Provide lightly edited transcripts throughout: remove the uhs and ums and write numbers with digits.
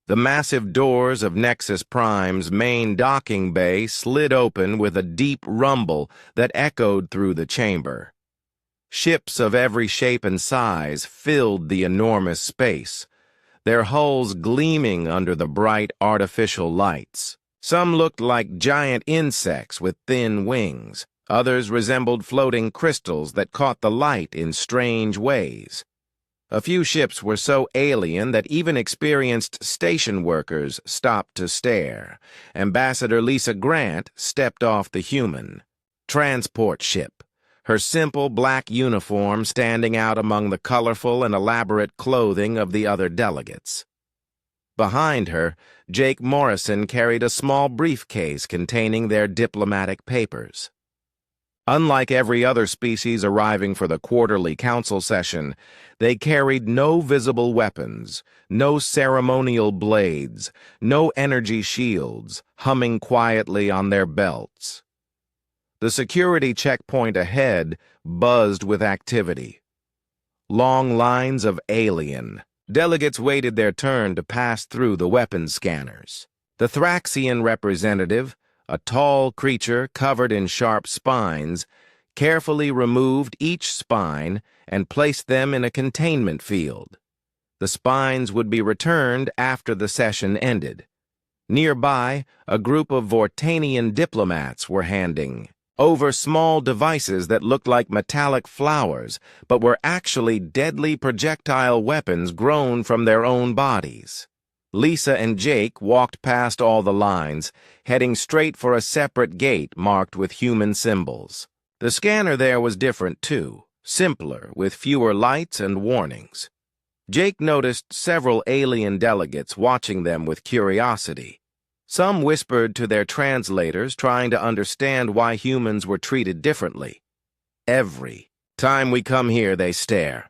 The massive doors of Nexus Prime's main docking bay slid open with a deep rumble that echoed through the chamber. Ships of every shape and size filled the enormous space, their hulls gleaming under the bright artificial lights. Some looked like giant insects with thin wings. Others resembled floating crystals that caught the light in strange ways. A few ships were so alien that even experienced station workers stopped to stare. Ambassador Lisa Grant stepped off the human transport ship, her simple black uniform standing out among the colorful and elaborate clothing of the other delegates. Behind her, Jake Morrison carried a small briefcase containing their diplomatic papers. Unlike every other species arriving for the quarterly council session, they carried no visible weapons, no ceremonial blades, no energy shields, humming quietly on their belts. The security checkpoint ahead buzzed with activity. Long lines of alien. Delegates waited their turn to pass through the weapons scanners. The Thraxian representative, a tall creature covered in sharp spines, carefully removed each spine and placed them in a containment field. The spines would be returned after the session ended. Nearby, a group of Vortanian diplomats were handing over small devices that looked like metallic flowers, but were actually deadly projectile weapons grown from their own bodies. Lisa and Jake walked past all the lines, heading straight for a separate gate marked with human symbols. The scanner there was different too, simpler, with fewer lights and warnings. Jake noticed several alien delegates watching them with curiosity. Some whispered to their translators, trying to understand why humans were treated differently. Every time we come here, they stare,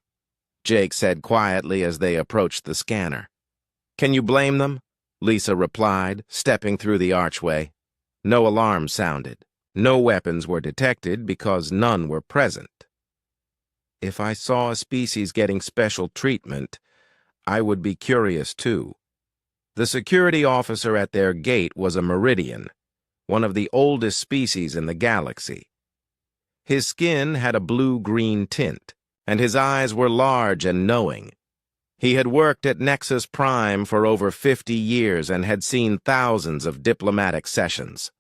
Jake said quietly as they approached the scanner. Can you blame them? Lisa replied, stepping through the archway. No alarm sounded. No weapons were detected because none were present. If I saw a species getting special treatment, I would be curious too. The security officer at their gate was a Meridian, one of the oldest species in the galaxy. His skin had a blue-green tint, and his eyes were large and knowing. He had worked at Nexus Prime for over 50 years and had seen thousands of diplomatic sessions.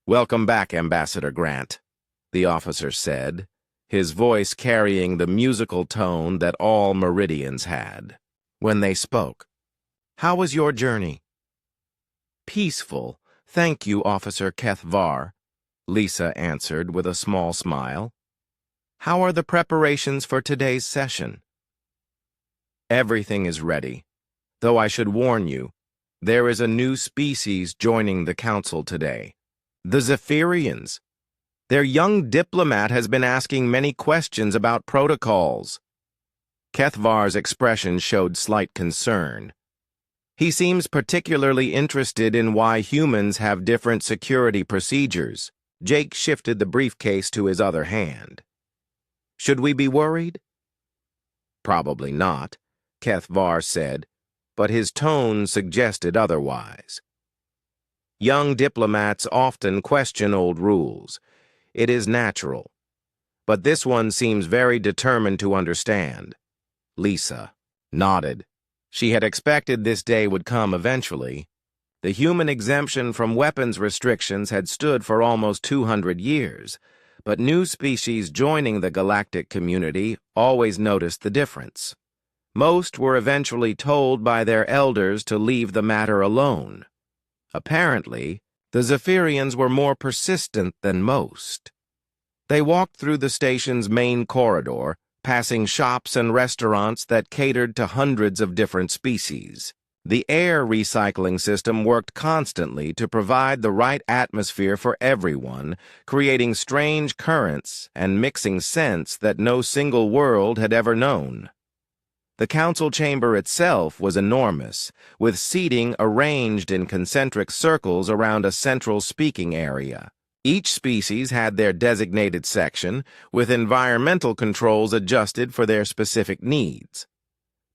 "Welcome back, Ambassador Grant," the officer said, his voice carrying the musical tone that all Meridians had when they spoke. "How was your journey?" "Peaceful, thank you, Officer Kethvar," Lisa answered with a small smile. "How are the preparations for today's session?" "Everything is ready, though I should warn you, there is a new species joining the council today. The Zephyrians. Their young diplomat has been asking many questions about protocols." Kethvar's expression showed slight concern. He seems particularly interested in why humans have different security procedures. Jake shifted the briefcase to his other hand. "Should we be worried?" "Probably not," Kethvar said, but his tone suggested otherwise. Young diplomats often question old rules. It is natural. But this one seems very determined to understand. Lisa nodded. She had expected this day would come eventually. The human exemption from weapons restrictions had stood for almost 200 years, but new species joining the galactic community always noticed the difference. Most were eventually told by their elders to leave the matter alone. Apparently, the Zephyrians were more persistent than most. They walked through the station's main corridor, passing shops and restaurants that catered to hundreds of different species. The air recycling system worked constantly to provide the right atmosphere for everyone, creating strange currents and mixing scents that no single world had ever known. The council chamber itself was enormous, with seating arranged in concentric circles around a central speaking area. Each species had their designated section, with environmental controls adjusted for their specific needs.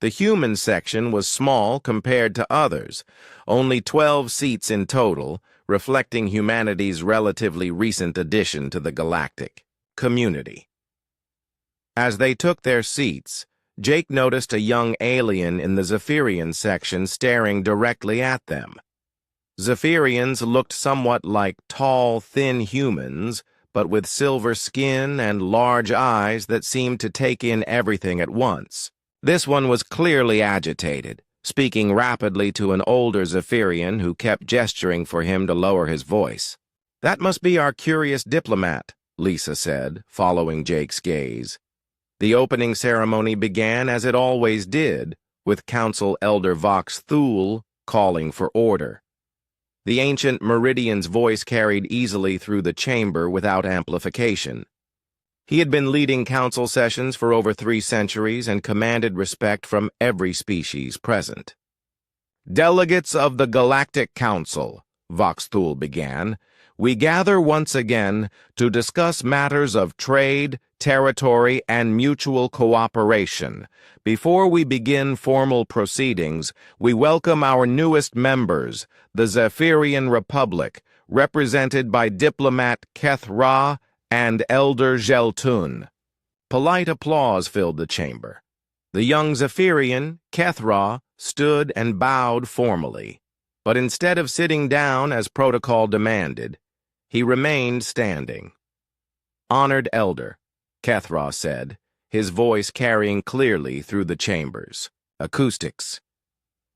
The human section was small compared to others, only 12 seats in total, reflecting humanity's relatively recent addition to the galactic community. As they took their seats, Jake noticed a young alien in the Zephyrian section staring directly at them. Zephyrians looked somewhat like tall, thin humans, but with silver skin and large eyes that seemed to take in everything at once. This one was clearly agitated, speaking rapidly to an older Zephyrian who kept gesturing for him to lower his voice. "That must be our curious diplomat," Lisa said, following Jake's gaze. The opening ceremony began as it always did, with Council Elder Vox Thule calling for order. The ancient Meridian's voice carried easily through the chamber without amplification. He had been leading council sessions for over 3 centuries and commanded respect from every species present. "Delegates of the Galactic Council," Vox Thule began, "we gather once again to discuss matters of trade, territory, and mutual cooperation. Before we begin formal proceedings, we welcome our newest members, the Zephyrian Republic, represented by Diplomat Keth Ra and Elder Geltun." Polite applause filled the chamber. The young Zephyrian, Keth Ra, stood and bowed formally, but instead of sitting down as protocol demanded, he remained standing. "Honored Elder," Keth Ra said, his voice carrying clearly through the chamber's acoustics,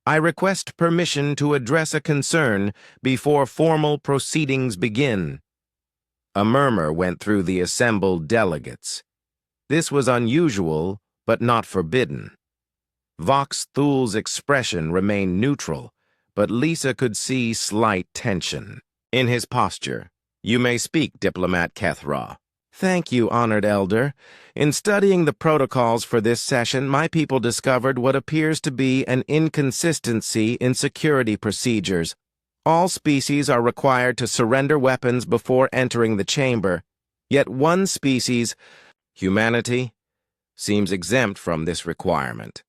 "I request permission to address a concern before formal proceedings begin." A murmur went through the assembled delegates. This was unusual, but not forbidden. Vox Thule's expression remained neutral, but Lisa could see slight tension in his posture. "You may speak, Diplomat Keth Ra." "Thank you, Honored Elder. In studying the protocols for this session, my people discovered what appears to be an inconsistency in security procedures. All species are required to surrender weapons before entering the chamber, yet one species, humanity, seems exempt from this requirement.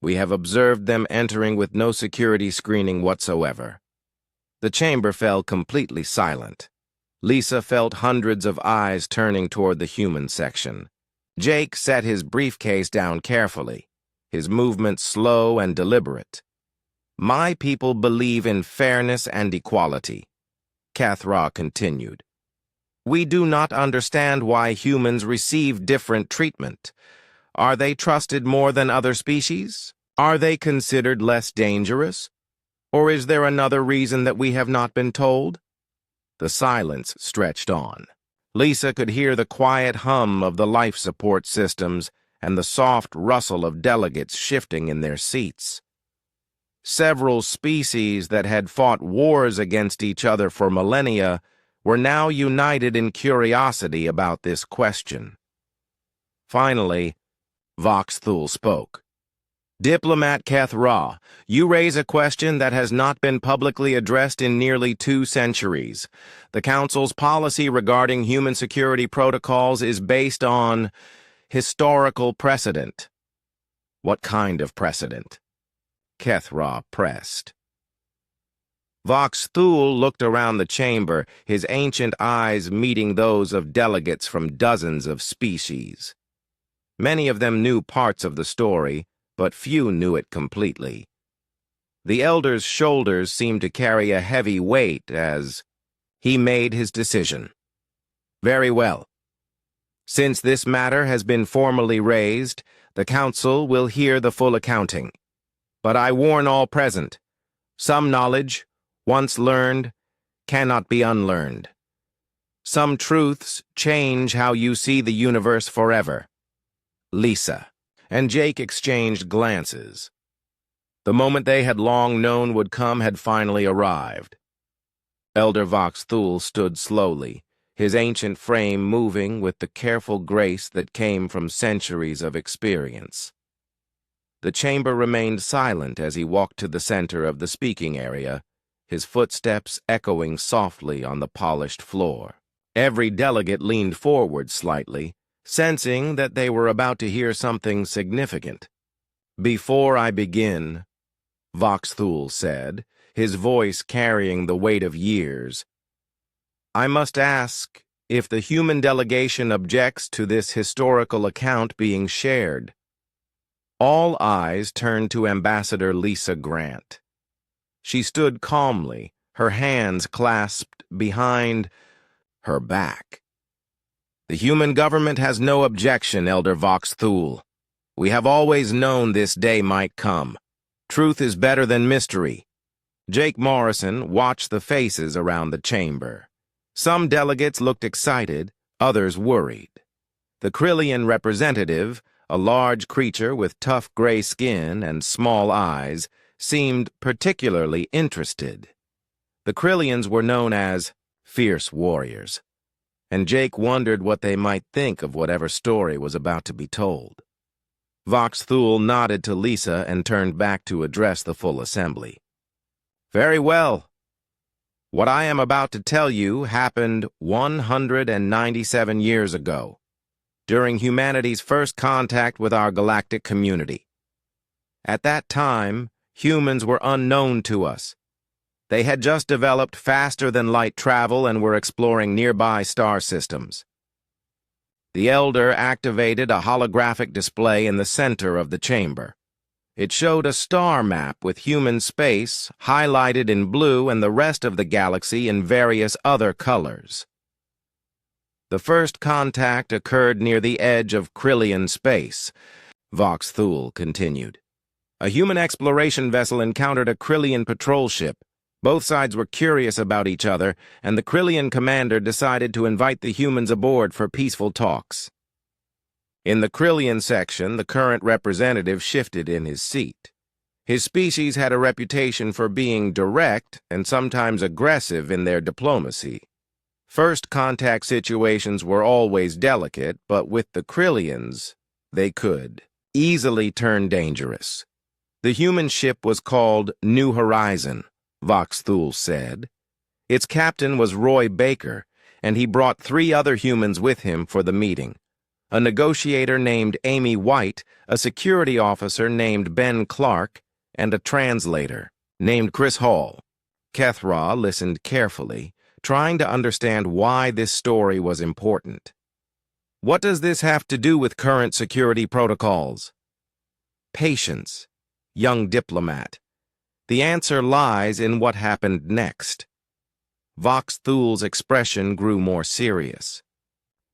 We have observed them entering with no security screening whatsoever." The chamber fell completely silent. Lisa felt hundreds of eyes turning toward the human section. Jake set his briefcase down carefully, his movements slow and deliberate. "My people believe in fairness and equality," Keth Ra continued. "We do not understand why humans receive different treatment. Are they trusted more than other species? Are they considered less dangerous? Or is there another reason that we have not been told?" The silence stretched on. Lisa could hear the quiet hum of the life support systems and the soft rustle of delegates shifting in their seats. Several species that had fought wars against each other for millennia were now united in curiosity about this question. Finally, Vox Thule spoke. "Diplomat Keth Ra, you raise a question that has not been publicly addressed in nearly 2 centuries. The Council's policy regarding human security protocols is based on historical precedent." "What kind of precedent?" Keth Ra pressed. Vox Thule looked around the chamber, his ancient eyes meeting those of delegates from dozens of species. Many of them knew parts of the story, but few knew it completely. The elder's shoulders seemed to carry a heavy weight as he made his decision. "Very well. Since this matter has been formally raised, the Council will hear the full accounting. But I warn all present, some knowledge, once learned, cannot be unlearned. Some truths change how you see the universe forever. Lisa." And Jake exchanged glances. The moment they had long known would come had finally arrived. Elder Vox Thule stood slowly, his ancient frame moving with the careful grace that came from centuries of experience. The chamber remained silent as he walked to the center of the speaking area, his footsteps echoing softly on the polished floor. Every delegate leaned forward slightly, sensing that they were about to hear something significant. Before I begin, Vox Thule said, his voice carrying the weight of years, I must ask if the human delegation objects to this historical account being shared. All eyes turned to Ambassador Lisa Grant. She stood calmly, her hands clasped behind her back. The human government has no objection, Elder Vox Thule. We have always known this day might come. Truth is better than mystery. Jake Morrison watched the faces around the chamber. Some delegates looked excited, others worried. The Krillian representative, a large creature with tough gray skin and small eyes, seemed particularly interested. The Krillians were known as fierce warriors, and Jake wondered what they might think of whatever story was about to be told. Vox Thule nodded to Lisa and turned back to address the full assembly. Very well. What I am about to tell you happened 197 years ago, during humanity's first contact with our galactic community. At that time, humans were unknown to us. They had just developed faster-than-light travel and were exploring nearby star systems. The Elder activated a holographic display in the center of the chamber. It showed a star map with human space highlighted in blue and the rest of the galaxy in various other colors. The first contact occurred near the edge of Krillian space, Vox Thule continued. A human exploration vessel encountered a Krillian patrol ship. Both sides were curious about each other, and the Krillian commander decided to invite the humans aboard for peaceful talks. In the Krillian section, the current representative shifted in his seat. His species had a reputation for being direct and sometimes aggressive in their diplomacy. First contact situations were always delicate, but with the Krillians, they could easily turn dangerous. The human ship was called New Horizon, Vox Thule said. Its captain was Roy Baker, and he brought 3 other humans with him for the meeting. A negotiator named Amy White, a security officer named Ben Clark, and a translator named Chris Hall. Kethra listened carefully, trying to understand why this story was important. What does this have to do with current security protocols? Patience, young diplomat. The answer lies in what happened next. Vox Thule's expression grew more serious.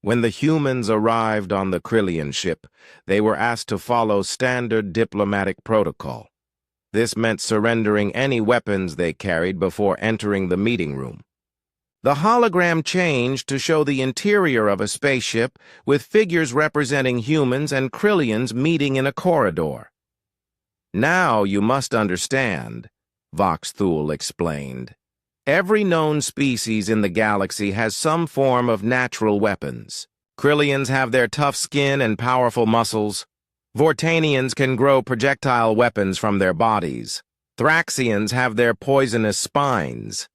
When the humans arrived on the Krillian ship, they were asked to follow standard diplomatic protocol. This meant surrendering any weapons they carried before entering the meeting room. The hologram changed to show the interior of a spaceship with figures representing humans and Krillians meeting in a corridor. Now you must understand, Vox Thule explained. Every known species in the galaxy has some form of natural weapons. Krillians have their tough skin and powerful muscles. Vortanians can grow projectile weapons from their bodies. Thraxians have their poisonous spines.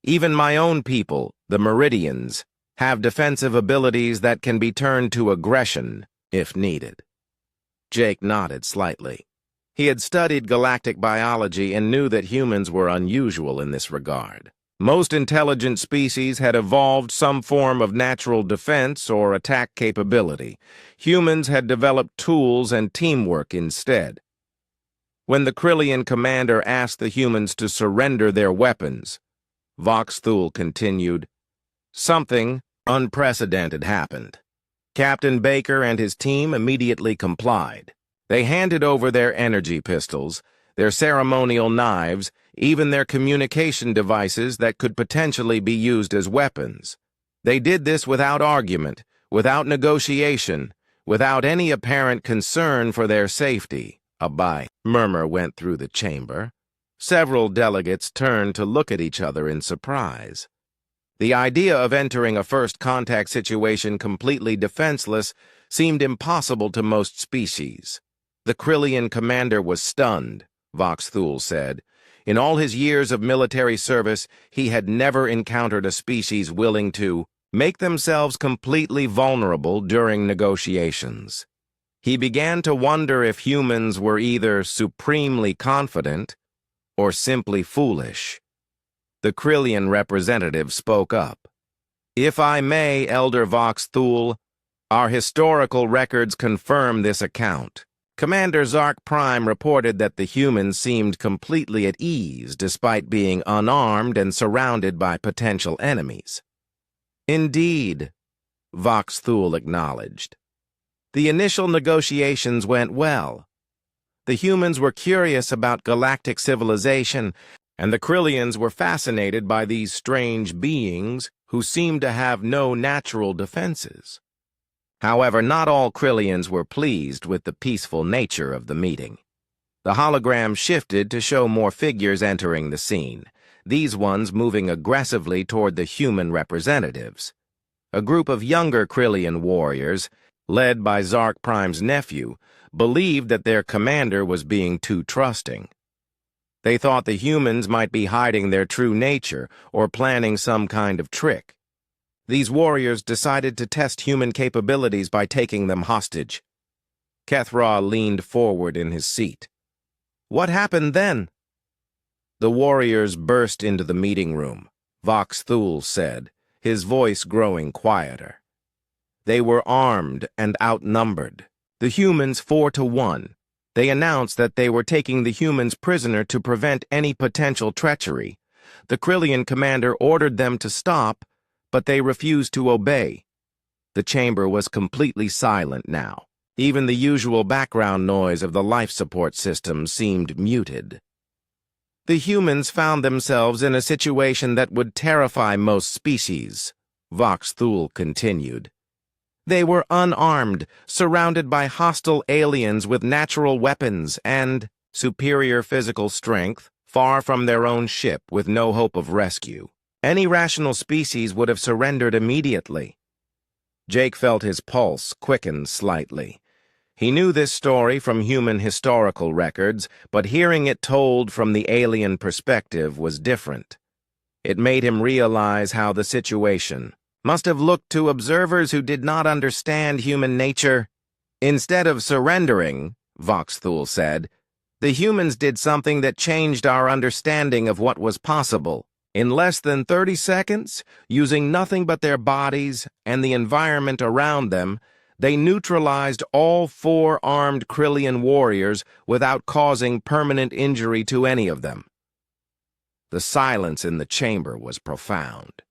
Even my own people, the Meridians, have defensive abilities that can be turned to aggression if needed. Jake nodded slightly. He had studied galactic biology and knew that humans were unusual in this regard. Most intelligent species had evolved some form of natural defense or attack capability. Humans had developed tools and teamwork instead. When the Krillian commander asked the humans to surrender their weapons, Vox Thule continued, something unprecedented happened. Captain Baker and his team immediately complied. They handed over their energy pistols, their ceremonial knives, even their communication devices that could potentially be used as weapons. They did this without argument, without negotiation, without any apparent concern for their safety. A murmur went through the chamber. Several delegates turned to look at each other in surprise. The idea of entering a first contact situation completely defenseless seemed impossible to most species. The Krillian commander was stunned, Vox Thule said. In all his years of military service, he had never encountered a species willing to make themselves completely vulnerable during negotiations. He began to wonder if humans were either supremely confident or simply foolish. The Krillian representative spoke up. "If I may, Elder Vox Thule, our historical records confirm this account." Commander Zark Prime reported that the humans seemed completely at ease despite being unarmed and surrounded by potential enemies. "Indeed," Vox Thule acknowledged. "The initial negotiations went well. The humans were curious about galactic civilization, and the Krillians were fascinated by these strange beings who seemed to have no natural defenses." However, not all Krillians were pleased with the peaceful nature of the meeting. The hologram shifted to show more figures entering the scene, these ones moving aggressively toward the human representatives. A group of younger Krillian warriors, led by Zark Prime's nephew, believed that their commander was being too trusting. They thought the humans might be hiding their true nature or planning some kind of trick. These warriors decided to test human capabilities by taking them hostage. Kethra leaned forward in his seat. "What happened then?" "The warriors burst into the meeting room," Vox Thule said, his voice growing quieter. "They were armed and outnumbered, the humans 4-1. They announced that they were taking the humans prisoner to prevent any potential treachery. The Krillian commander ordered them to stop, but they refused to obey." The chamber was completely silent now. Even the usual background noise of the life support system seemed muted. "The humans found themselves in a situation that would terrify most species," Vox Thule continued. "They were unarmed, surrounded by hostile aliens with natural weapons and superior physical strength, far from their own ship with no hope of rescue. Any rational species would have surrendered immediately." Jake felt his pulse quicken slightly. He knew this story from human historical records, but hearing it told from the alien perspective was different. It made him realize how the situation must have looked to observers who did not understand human nature. "Instead of surrendering," Vox Thule said, "the humans did something that changed our understanding of what was possible. In less than 30 seconds, using nothing but their bodies and the environment around them, they neutralized all 4 armed Krillian warriors without causing permanent injury to any of them." The silence in the chamber was profound.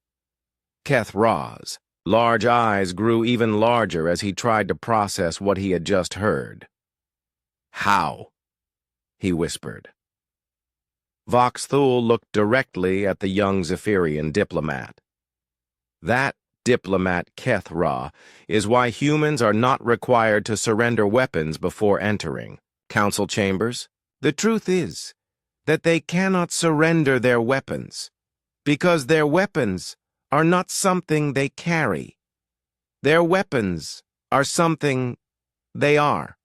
Kethra's large eyes grew even larger as he tried to process what he had just heard. "How?" he whispered. Vox Thule looked directly at the young Zephyrian diplomat. "That diplomat Kethra is why humans are not required to surrender weapons before entering council chambers. The truth is that they cannot surrender their weapons because their weapons are not something they carry. Their weapons are something they are."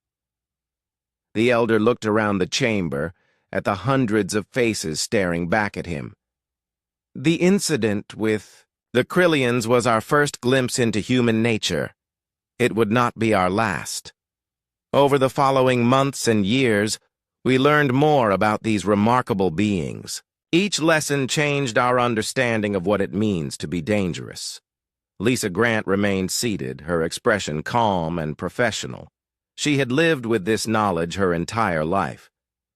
The elder looked around the chamber at the hundreds of faces staring back at him. "The incident with the Krillians was our first glimpse into human nature. It would not be our last. Over the following months and years, we learned more about these remarkable beings. Each lesson changed our understanding of what it means to be dangerous." Lisa Grant remained seated, her expression calm and professional. She had lived with this knowledge her entire life,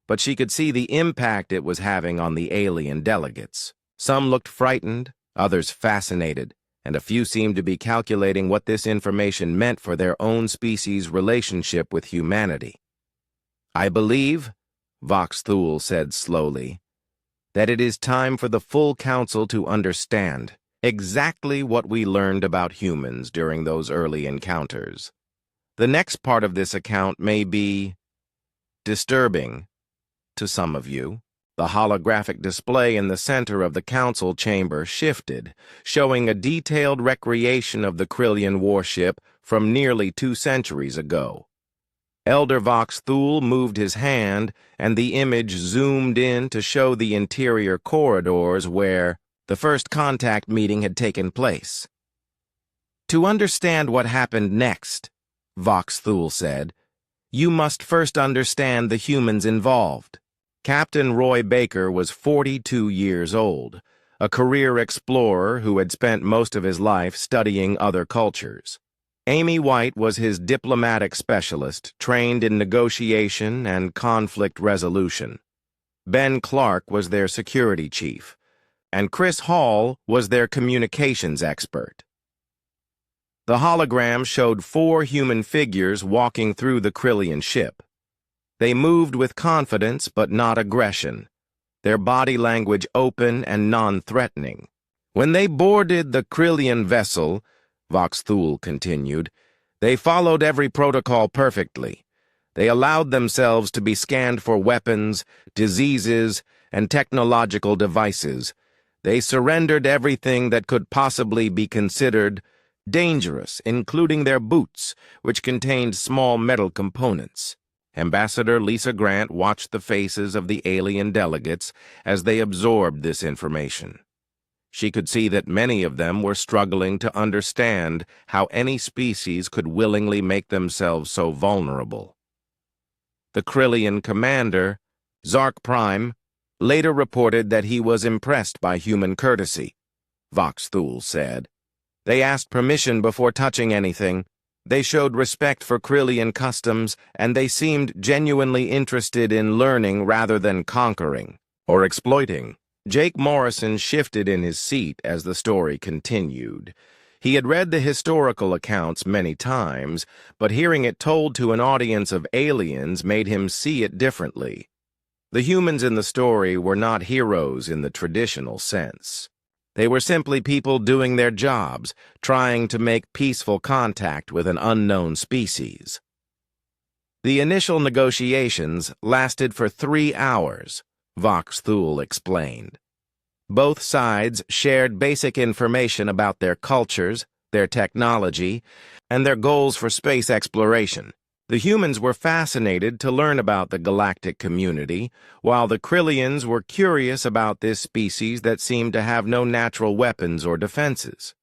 but she could see the impact it was having on the alien delegates. Some looked frightened, others fascinated, and a few seemed to be calculating what this information meant for their own species' relationship with humanity. "I believe," Vox Thule said slowly, "that it is time for the full council to understand exactly what we learned about humans during those early encounters. The next part of this account may be disturbing to some of you." The holographic display in the center of the council chamber shifted, showing a detailed recreation of the Krillian warship from nearly 2 centuries ago. Elder Vox Thule moved his hand, and the image zoomed in to show the interior corridors where the first contact meeting had taken place. "To understand what happened next," Vox Thule said, You must first understand the humans involved. Captain Roy Baker was 42 years old, a career explorer who had spent most of his life studying other cultures. Amy White was his diplomatic specialist, trained in negotiation and conflict resolution. Ben Clark was their security chief, and Chris Hall was their communications expert. The hologram showed 4 human figures walking through the Krillian ship. They moved with confidence but not aggression, their body language open and non-threatening. When they boarded the Krillian vessel, Vox Thule continued, they followed every protocol perfectly. They allowed themselves to be scanned for weapons, diseases, and technological devices. They surrendered everything that could possibly be considered dangerous, including their boots, which contained small metal components. Ambassador Lisa Grant watched the faces of the alien delegates as they absorbed this information. She could see that many of them were struggling to understand how any species could willingly make themselves so vulnerable. The Krillian commander, Zark Prime, later reported that he was impressed by human courtesy, Vox Thule said. They asked permission before touching anything. They showed respect for Krillian customs, and they seemed genuinely interested in learning rather than conquering or exploiting. Jake Morrison shifted in his seat as the story continued. He had read the historical accounts many times, but hearing it told to an audience of aliens made him see it differently. The humans in the story were not heroes in the traditional sense. They were simply people doing their jobs, trying to make peaceful contact with an unknown species. The initial negotiations lasted for 3 hours, Vox Thule explained. Both sides shared basic information about their cultures, their technology, and their goals for space exploration. The humans were fascinated to learn about the galactic community, while the Krillians were curious about this species that seemed to have no natural weapons or defenses.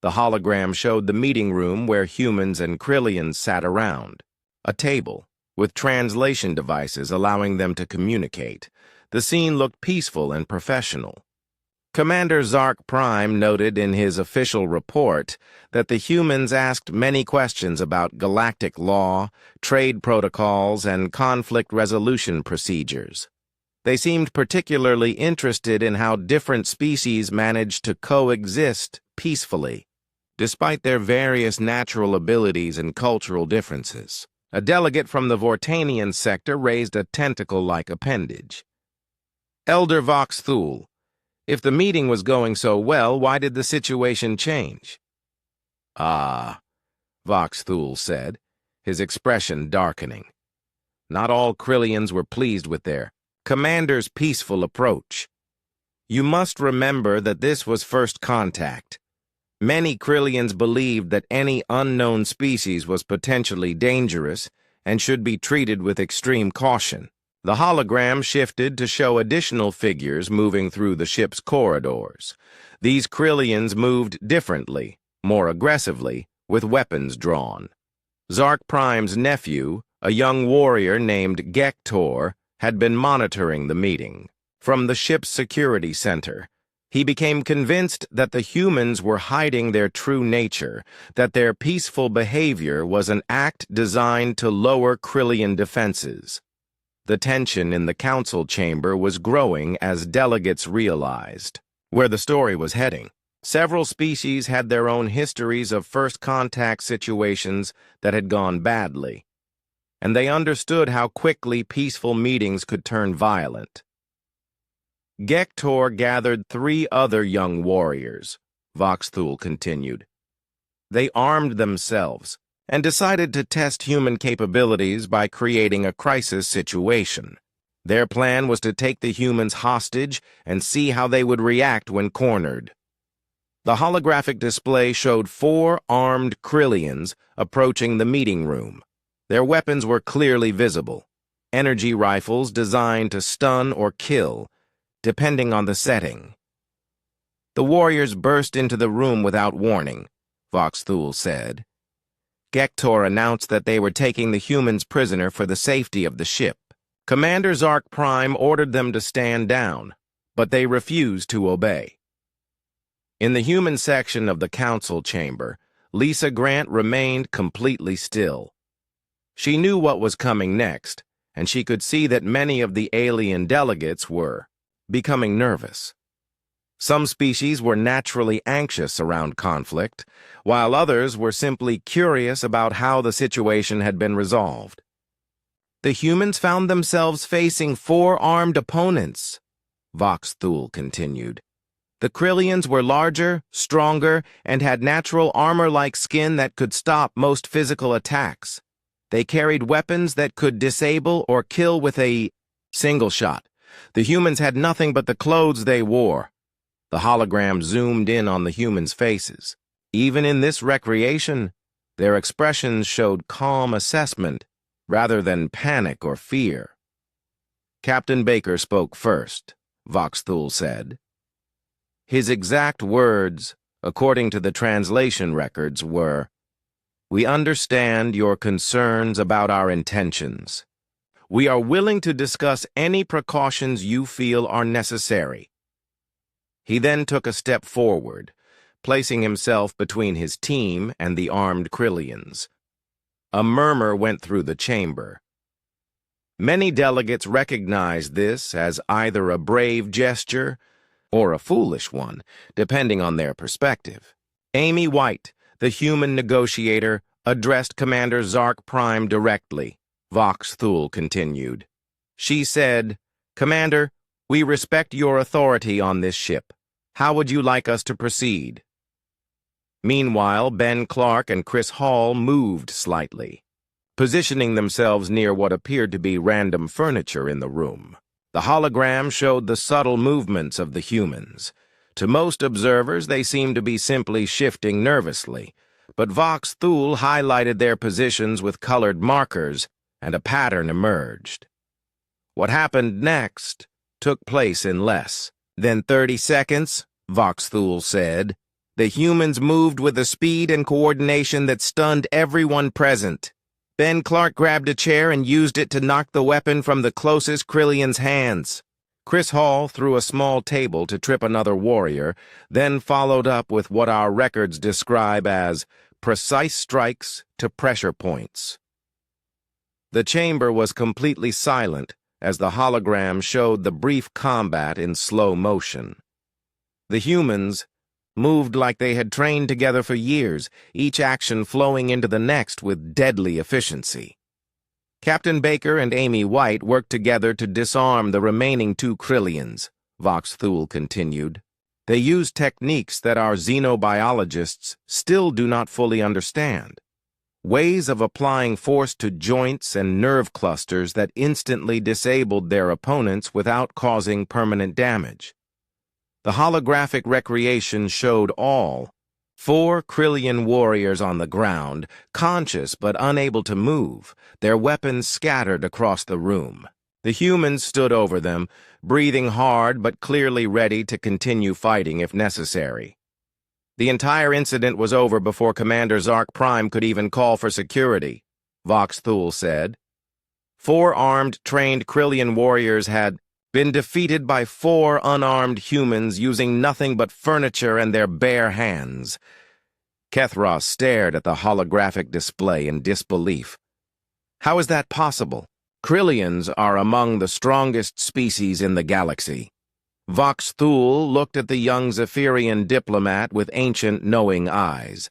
The hologram showed the meeting room where humans and Krillians sat around, a table, with translation devices allowing them to communicate. The scene looked peaceful and professional. Commander Zark Prime noted in his official report that the humans asked many questions about galactic law, trade protocols, and conflict resolution procedures. They seemed particularly interested in how different species managed to coexist peacefully, despite their various natural abilities and cultural differences. A delegate from the Vortanian sector raised a tentacle-like appendage. Elder Vox Thule, if the meeting was going so well, why did the situation change? Ah, Vox Thule said, his expression darkening. Not all Krillians were pleased with their commander's peaceful approach. You must remember that this was first contact. Many Krillians believed that any unknown species was potentially dangerous and should be treated with extreme caution. The hologram shifted to show additional figures moving through the ship's corridors. These Krillians moved differently, more aggressively, with weapons drawn. Zark Prime's nephew, a young warrior named Gektor, had been monitoring the meeting. From the ship's security center, he became convinced that the humans were hiding their true nature, that their peaceful behavior was an act designed to lower Krillian defenses. The tension in the council chamber was growing as delegates realized where the story was heading. Several species had their own histories of first contact situations that had gone badly, and they understood how quickly peaceful meetings could turn violent. Gektor gathered 3 other young warriors, Vox Thule continued. They armed themselves and decided to test human capabilities by creating a crisis situation. Their plan was to take the humans hostage and see how they would react when cornered. The holographic display showed 4 armed Krillians approaching the meeting room. Their weapons were clearly visible, energy rifles designed to stun or kill, depending on the setting. The warriors burst into the room without warning, Vox Thule said. Gektor announced that they were taking the humans prisoner for the safety of the ship. Commander Zark Prime ordered them to stand down, but they refused to obey. In the human section of the council chamber, Lisa Grant remained completely still. She knew what was coming next, and she could see that many of the alien delegates were becoming nervous. Some species were naturally anxious around conflict, while others were simply curious about how the situation had been resolved. The humans found themselves facing 4 armed opponents, Vox Thule continued. The Krillians were larger, stronger, and had natural armor-like skin that could stop most physical attacks. They carried weapons that could disable or kill with a single shot. The humans had nothing but the clothes they wore. The hologram zoomed in on the humans' faces. Even in this recreation, their expressions showed calm assessment rather than panic or fear. Captain Baker spoke first, Vox Thule said. His exact words, according to the translation records, were, "We understand your concerns about our intentions. We are willing to discuss any precautions you feel are necessary." He then took a step forward, placing himself between his team and the armed Krillians. A murmur went through the chamber. Many delegates recognized this as either a brave gesture or a foolish one, depending on their perspective. Amy White, the human negotiator, addressed Commander Zark Prime directly, Vox Thule continued. She said, "Commander, we respect your authority on this ship. How would you like us to proceed?" Meanwhile, Ben Clark and Chris Hall moved slightly, positioning themselves near what appeared to be random furniture in the room. The hologram showed the subtle movements of the humans. To most observers, they seemed to be simply shifting nervously, but Vox Thule highlighted their positions with colored markers, and a pattern emerged. What happened next took place in less than 30 seconds, Vox Thule said. The humans moved with a speed and coordination that stunned everyone present. Ben Clark grabbed a chair and used it to knock the weapon from the closest Krillian's hands. Chris Hall threw a small table to trip another warrior, then followed up with what our records describe as precise strikes to pressure points. The chamber was completely silent as the hologram showed the brief combat in slow motion. The humans moved like they had trained together for years, each action flowing into the next with deadly efficiency. Captain Baker and Amy White worked together to disarm the remaining 2 Krillians, Vox Thule continued. They used techniques that our xenobiologists still do not fully understand. Ways of applying force to joints and nerve clusters that instantly disabled their opponents without causing permanent damage. The holographic recreation showed all 4 Krillian warriors on the ground, conscious but unable to move, their weapons scattered across the room. The humans stood over them, breathing hard but clearly ready to continue fighting if necessary. The entire incident was over before Commander Zark Prime could even call for security, Vox Thule said. 4 armed, trained Krillian warriors had been defeated by 4 unarmed humans using nothing but furniture and their bare hands. Kethra stared at the holographic display in disbelief. How is that possible? Krillians are among the strongest species in the galaxy. Vox Thule looked at the young Zephyrian diplomat with ancient, knowing eyes.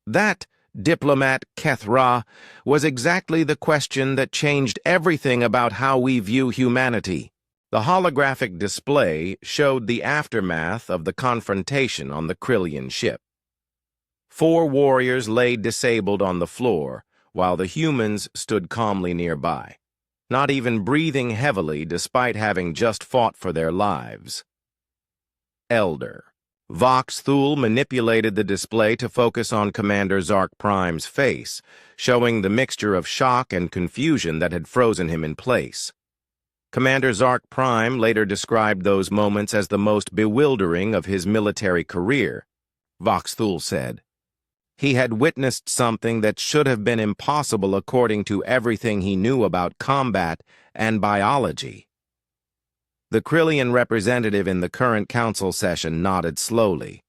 That diplomat, Kethra, was exactly the question that changed everything about how we view humanity. The holographic display showed the aftermath of the confrontation on the Krillian ship. 4 warriors lay disabled on the floor, while the humans stood calmly nearby, not even breathing heavily despite having just fought for their lives. Elder. Vox Thule manipulated the display to focus on Commander Zark Prime's face, showing the mixture of shock and confusion that had frozen him in place. Commander Zark Prime later described those moments as the most bewildering of his military career, Vox Thule said. He had witnessed something that should have been impossible according to everything he knew about combat and biology. The Krillian representative in the current council session nodded slowly.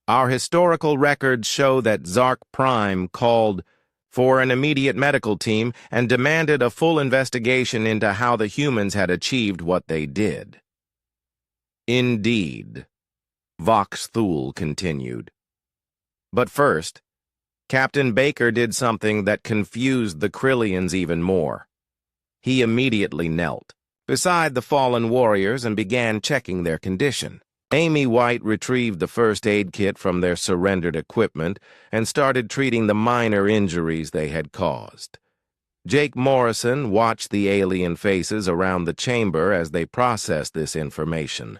Our historical records show that Zark Prime called for an immediate medical team and demanded a full investigation into how the humans had achieved what they did. Indeed, Vox Thule continued. But first, Captain Baker did something that confused the Krillians even more. He immediately knelt beside the fallen warriors and began checking their condition. Amy White retrieved the first aid kit from their surrendered equipment and started treating the minor injuries they had caused. Jake Morrison watched the alien faces around the chamber as they processed this information.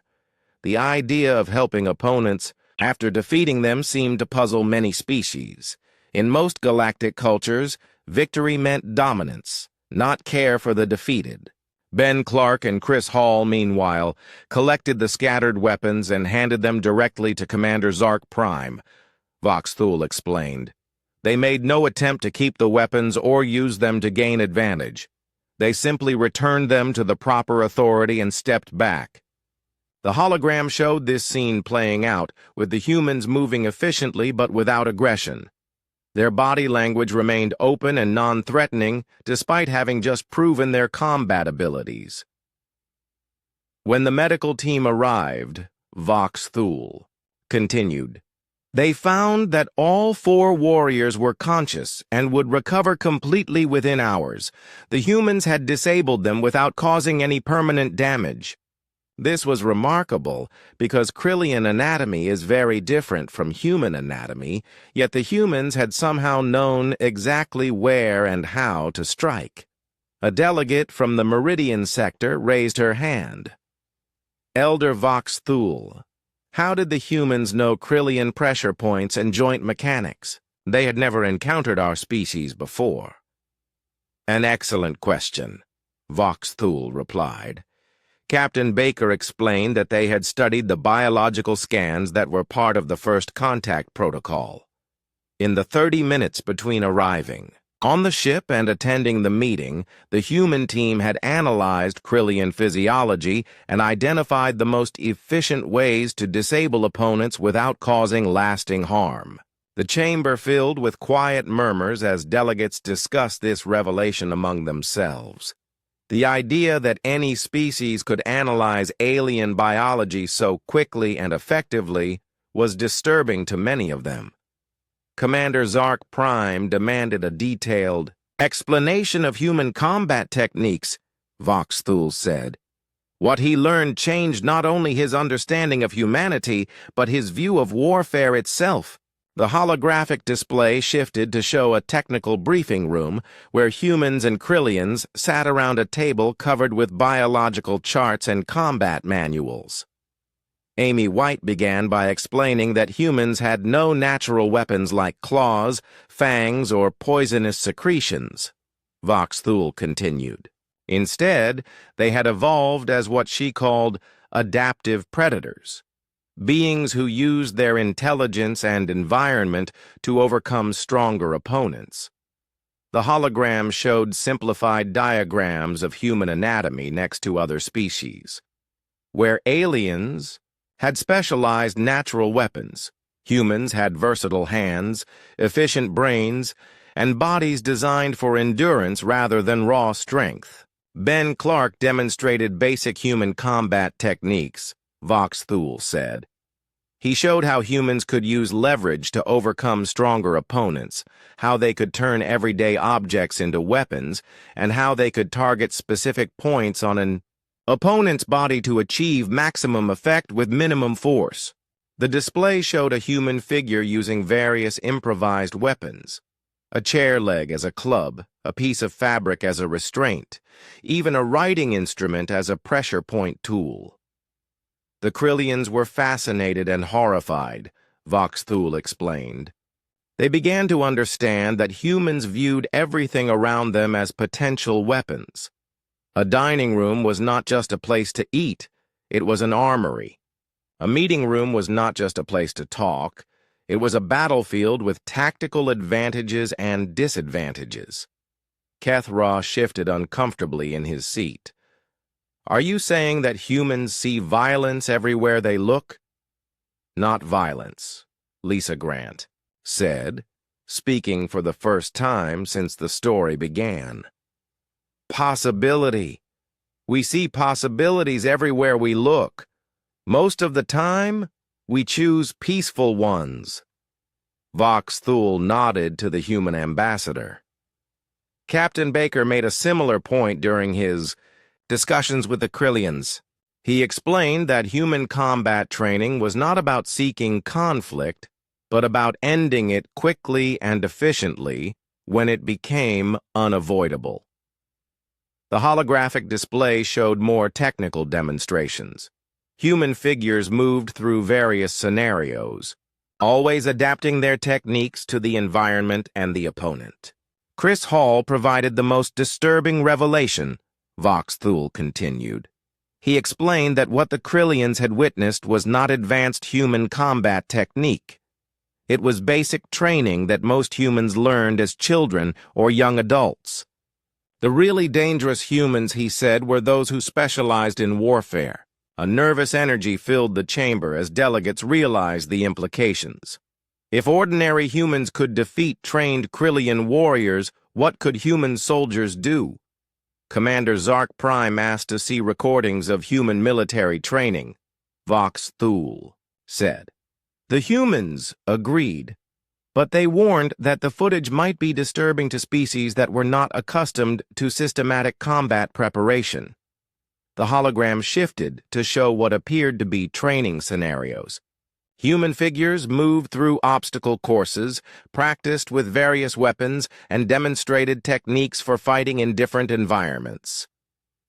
The idea of helping opponents after defeating them seemed to puzzle many species. In most galactic cultures, victory meant dominance, not care for the defeated. Ben Clark and Chris Hall, meanwhile, collected the scattered weapons and handed them directly to Commander Zark Prime, Vox Thule explained. They made no attempt to keep the weapons or use them to gain advantage. They simply returned them to the proper authority and stepped back. The hologram showed this scene playing out, with the humans moving efficiently but without aggression. Their body language remained open and non-threatening, despite having just proven their combat abilities. When the medical team arrived, Vox Thule continued, they found that all 4 warriors were conscious and would recover completely within hours. The humans had disabled them without causing any permanent damage. This was remarkable because Krillian anatomy is very different from human anatomy, yet the humans had somehow known exactly where and how to strike. A delegate from the Meridian sector raised her hand. Elder Vox Thule, how did the humans know Krillian pressure points and joint mechanics? They had never encountered our species before. An excellent question, Vox Thule replied. Captain Baker explained that they had studied the biological scans that were part of the first contact protocol. In the 30 minutes between arriving on the ship and attending the meeting, the human team had analyzed Krillian physiology and identified the most efficient ways to disable opponents without causing lasting harm. The chamber filled with quiet murmurs as delegates discussed this revelation among themselves. The idea that any species could analyze alien biology so quickly and effectively was disturbing to many of them. Commander Zark Prime demanded a detailed explanation of human combat techniques, Vox Thule said. What he learned changed not only his understanding of humanity, but his view of warfare itself. The holographic display shifted to show a technical briefing room where humans and Krillians sat around a table covered with biological charts and combat manuals. Amy White began by explaining that humans had no natural weapons like claws, fangs, or poisonous secretions. Vox Thule continued. Instead, they had evolved as what she called adaptive predators. Beings who used their intelligence and environment to overcome stronger opponents. The hologram showed simplified diagrams of human anatomy next to other species. Where aliens had specialized natural weapons, humans had versatile hands, efficient brains, and bodies designed for endurance rather than raw strength. Ben Clark demonstrated basic human combat techniques, Vox Thule said. He showed how humans could use leverage to overcome stronger opponents, how they could turn everyday objects into weapons, and how they could target specific points on an opponent's body to achieve maximum effect with minimum force. The display showed a human figure using various improvised weapons. A chair leg as a club, a piece of fabric as a restraint, even a writing instrument as a pressure point tool. The Krillians were fascinated and horrified, Vox Thule explained. They began to understand that humans viewed everything around them as potential weapons. A dining room was not just a place to eat, it was an armory. A meeting room was not just a place to talk, It was a battlefield with tactical advantages and disadvantages. Kethra shifted uncomfortably in his seat. Are you saying that humans see violence everywhere they look? Not violence, Lisa Grant said, speaking for the first time since the story began. Possibility. We see possibilities everywhere we look. Most of the time, we choose peaceful ones. Vox Thule nodded to the human ambassador. Captain Baker made a similar point during his discussions with the Krillians. He explained that human combat training was not about seeking conflict, but about ending it quickly and efficiently when it became unavoidable. The holographic display showed more technical demonstrations. Human figures moved through various scenarios, always adapting their techniques to the environment and the opponent. Chris Hall provided the most disturbing revelation, Vox Thule continued. He explained that what the Krillians had witnessed was not advanced human combat technique. It was basic training that most humans learned as children or young adults. The really dangerous humans, he said, were those who specialized in warfare. A nervous energy filled the chamber as delegates realized the implications. If ordinary humans could defeat trained Krillian warriors, what could human soldiers do? Commander Zark Prime asked to see recordings of human military training, Vox Thule said. The humans agreed, but they warned that the footage might be disturbing to species that were not accustomed to systematic combat preparation. The hologram shifted to show what appeared to be training scenarios. Human figures moved through obstacle courses, practiced with various weapons, and demonstrated techniques for fighting in different environments.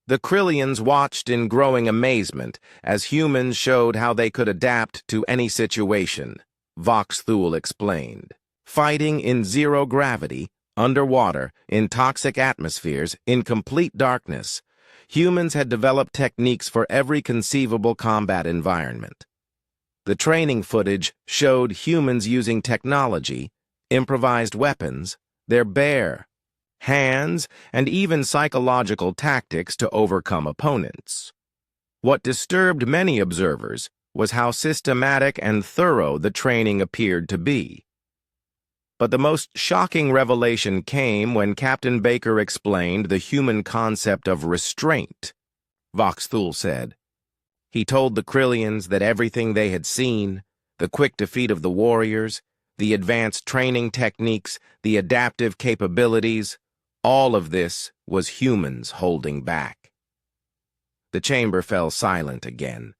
The Krillians watched in growing amazement as humans showed how they could adapt to any situation, Vox Thule explained. Fighting in zero gravity, underwater, in toxic atmospheres, in complete darkness, humans had developed techniques for every conceivable combat environment. The training footage showed humans using technology, improvised weapons, their bare hands, and even psychological tactics to overcome opponents. What disturbed many observers was how systematic and thorough the training appeared to be. But the most shocking revelation came when Captain Baker explained the human concept of restraint, Vox Thule said. He told the Krillians that everything they had seen, the quick defeat of the warriors, the advanced training techniques, the adaptive capabilities, all of this was humans holding back. The chamber fell silent again.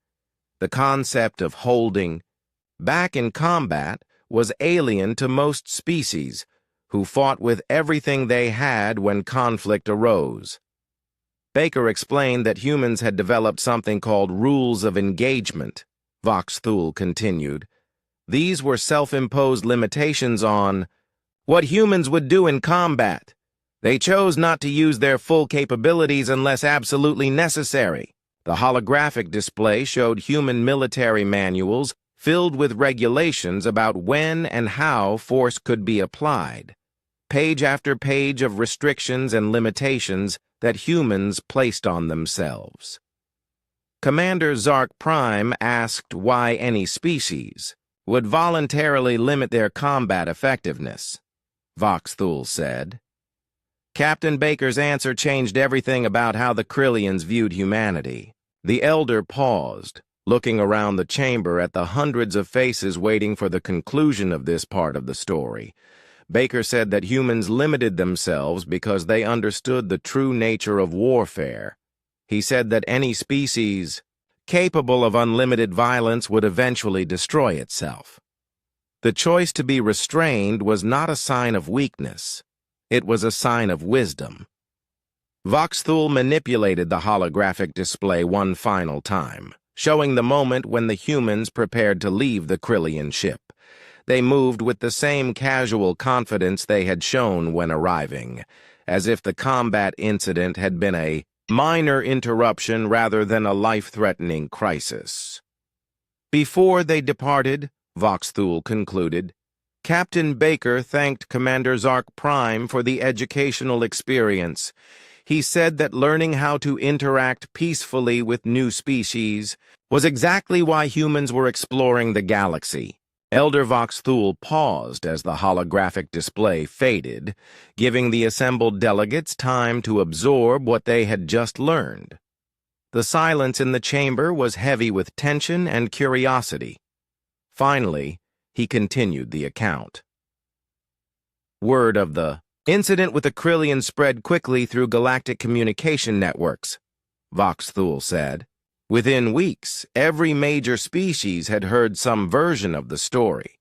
The concept of holding back in combat was alien to most species, who fought with everything they had when conflict arose. Baker explained that humans had developed something called rules of engagement, Vox Thule continued. These were self-imposed limitations on what humans would do in combat. They chose not to use their full capabilities unless absolutely necessary. The holographic display showed human military manuals filled with regulations about when and how force could be applied. Page after page of restrictions and limitations that humans placed on themselves. Commander Zark Prime asked why any species would voluntarily limit their combat effectiveness, Vox Thule said. Captain Baker's answer changed everything about how the Krillians viewed humanity. The elder paused, looking around the chamber at the hundreds of faces waiting for the conclusion of this part of the story. Baker said that humans limited themselves because they understood the true nature of warfare. He said that any species capable of unlimited violence would eventually destroy itself. The choice to be restrained was not a sign of weakness. It was a sign of wisdom. Vox Thule manipulated the holographic display one final time, showing the moment when the humans prepared to leave the Krillian ship. They moved with the same casual confidence they had shown when arriving, as if the combat incident had been a minor interruption rather than a life-threatening crisis. Before they departed, Voxthul concluded. Captain Baker thanked Commander Zark Prime for the educational experience. He said that learning how to interact peacefully with new species was exactly why humans were exploring the galaxy. Elder Voxthul paused as the holographic display faded, giving the assembled delegates time to absorb what they had just learned. The silence in the chamber was heavy with tension and curiosity. Finally, he continued the account. Word of the incident with the Krillian spread quickly through galactic communication networks, Voxthul said. Within weeks, every major species had heard some version of the story.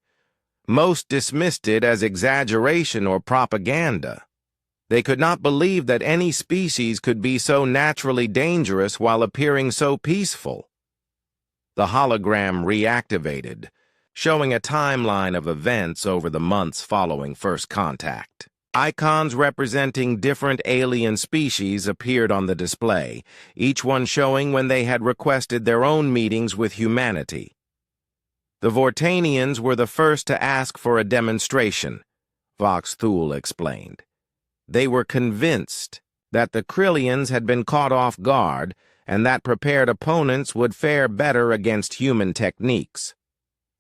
Most dismissed it as exaggeration or propaganda. They could not believe that any species could be so naturally dangerous while appearing so peaceful. The hologram reactivated, showing a timeline of events over the months following first contact. Icons representing different alien species appeared on the display, each one showing when they had requested their own meetings with humanity. The Vortanians were the first to ask for a demonstration, Voxthul explained. They were convinced that the Krillians had been caught off guard and that prepared opponents would fare better against human techniques.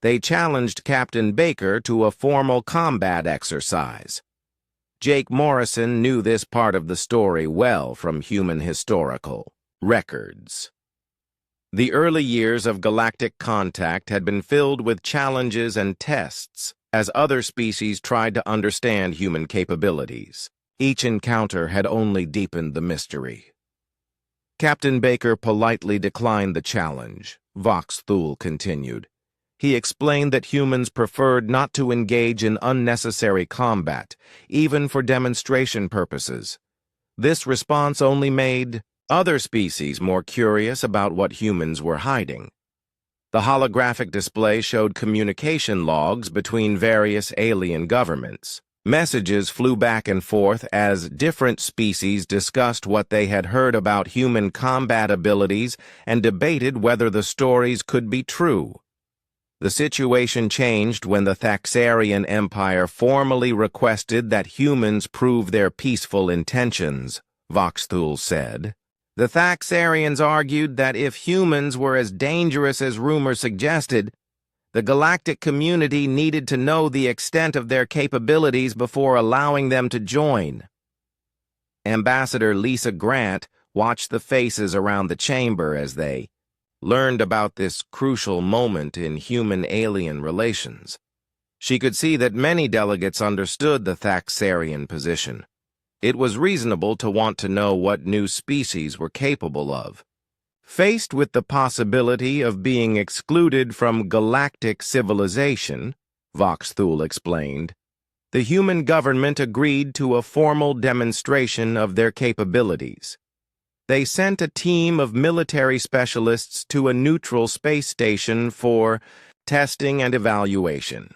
They challenged Captain Baker to a formal combat exercise. Jake Morrison knew this part of the story well from human historical records. The early years of galactic contact had been filled with challenges and tests as other species tried to understand human capabilities. Each encounter had only deepened the mystery. Captain Baker politely declined the challenge, Voxthul continued. He explained that humans preferred not to engage in unnecessary combat, even for demonstration purposes. This response only made other species more curious about what humans were hiding. The holographic display showed communication logs between various alien governments. Messages flew back and forth as different species discussed what they had heard about human combat abilities and debated whether the stories could be true. The situation changed when the Thaxarian Empire formally requested that humans prove their peaceful intentions, Voxthul said. The Thaxarians argued that if humans were as dangerous as rumors suggested, the galactic community needed to know the extent of their capabilities before allowing them to join. Ambassador Lisa Grant watched the faces around the chamber as they learned about this crucial moment in human-alien relations. She could see that many delegates understood the Thaxarian position. It was reasonable to want to know what new species were capable of. Faced with the possibility of being excluded from galactic civilization, Voxthul explained, the human government agreed to a formal demonstration of their capabilities. They sent a team of military specialists to a neutral space station for testing and evaluation.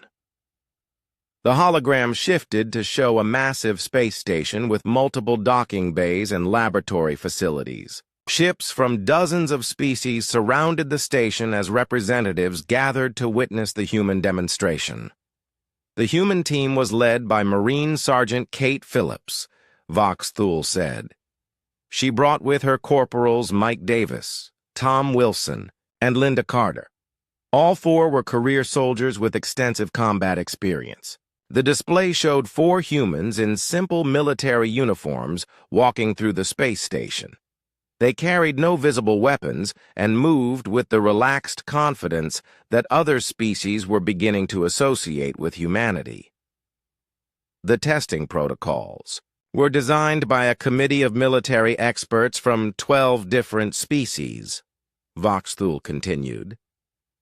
The hologram shifted to show a massive space station with multiple docking bays and laboratory facilities. Ships from dozens of species surrounded the station as representatives gathered to witness the human demonstration. The human team was led by Marine Sergeant Kate Phillips, Voxthul said. She brought with her corporals Mike Davis, Tom Wilson, and Linda Carter. All four were career soldiers with extensive combat experience. The display showed four humans in simple military uniforms walking through the space station. They carried no visible weapons and moved with the relaxed confidence that other species were beginning to associate with humanity. The testing protocols were designed by a committee of military experts from 12 different species, Voxthul continued.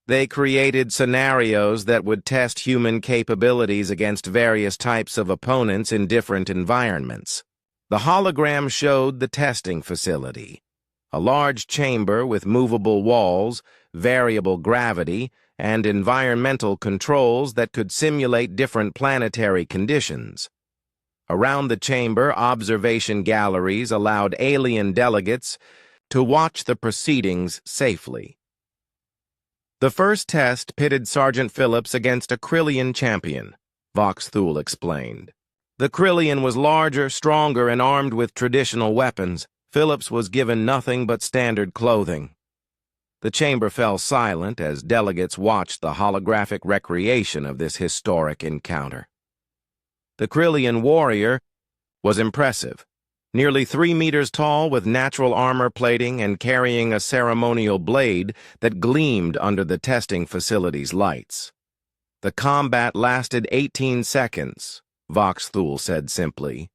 They created scenarios that would test human capabilities against various types of opponents in different environments. The hologram showed the testing facility, a large chamber with movable walls, variable gravity, and environmental controls that could simulate different planetary conditions. Around the chamber, observation galleries allowed alien delegates to watch the proceedings safely. The first test pitted Sergeant Phillips against a Krillian champion, Vox Thule explained. The Krillian was larger, stronger, and armed with traditional weapons. Phillips was given nothing but standard clothing. The chamber fell silent as delegates watched the holographic recreation of this historic encounter. The Krillian warrior was impressive, nearly 3 meters tall with natural armor plating and carrying a ceremonial blade that gleamed under the testing facility's lights. The combat lasted 18 seconds, Vox Thule said simply.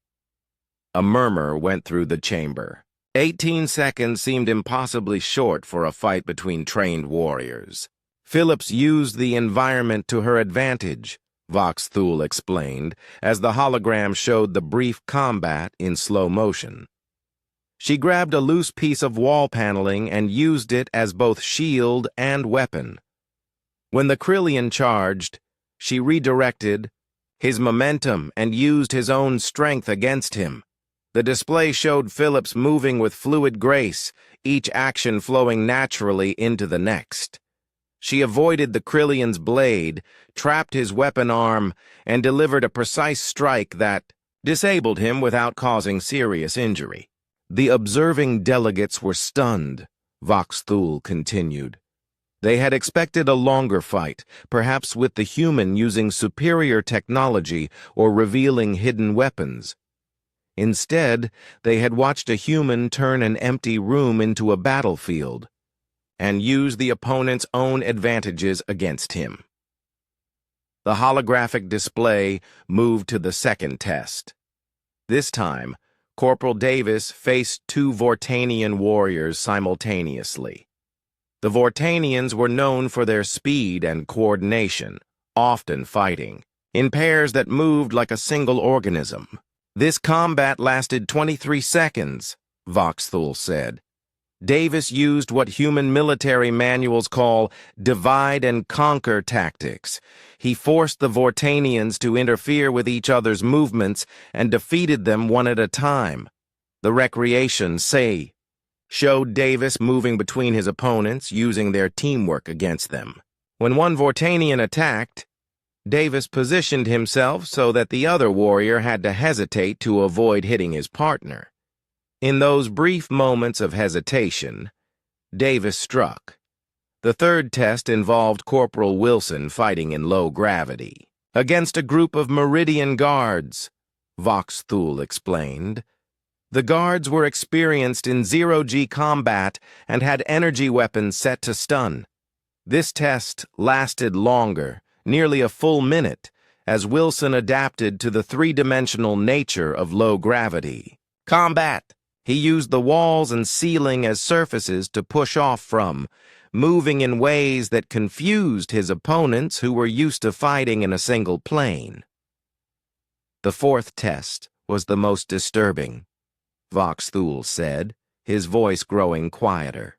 A murmur went through the chamber. 18 seconds seemed impossibly short for a fight between trained warriors. Phillips used the environment to her advantage, Vox Thule explained, as the hologram showed the brief combat in slow motion. She grabbed a loose piece of wall paneling and used it as both shield and weapon. When the Krillian charged, she redirected his momentum and used his own strength against him. The display showed Phillips moving with fluid grace, each action flowing naturally into the next. She avoided the Krillian's blade, trapped his weapon arm, and delivered a precise strike that disabled him without causing serious injury. The observing delegates were stunned, Vox Thule continued. They had expected a longer fight, perhaps with the human using superior technology or revealing hidden weapons. Instead, they had watched a human turn an empty room into a battlefield and use the opponent's own advantages against him. The holographic display moved to the second test. This time, Corporal Davis faced 2 Vortanian warriors simultaneously. The Vortanians were known for their speed and coordination, often fighting in pairs that moved like a single organism. This combat lasted 23 seconds, Vox Thule said. Davis used what human military manuals call divide-and-conquer tactics. He forced the Vortanians to interfere with each other's movements and defeated them one at a time. The recreation, showed Davis moving between his opponents, using their teamwork against them. When one Vortanian attacked, Davis positioned himself so that the other warrior had to hesitate to avoid hitting his partner. In those brief moments of hesitation, Davis struck. The third test involved Corporal Wilson fighting in low gravity against a group of Meridian guards, Vox Thule explained. The guards were experienced in zero-G combat and had energy weapons set to stun. This test lasted longer, nearly a full minute, as Wilson adapted to the three-dimensional nature of low gravity. Combat! He used the walls and ceiling as surfaces to push off from, moving in ways that confused his opponents who were used to fighting in a single plane. The fourth test was the most disturbing, Vox Thule said, his voice growing quieter.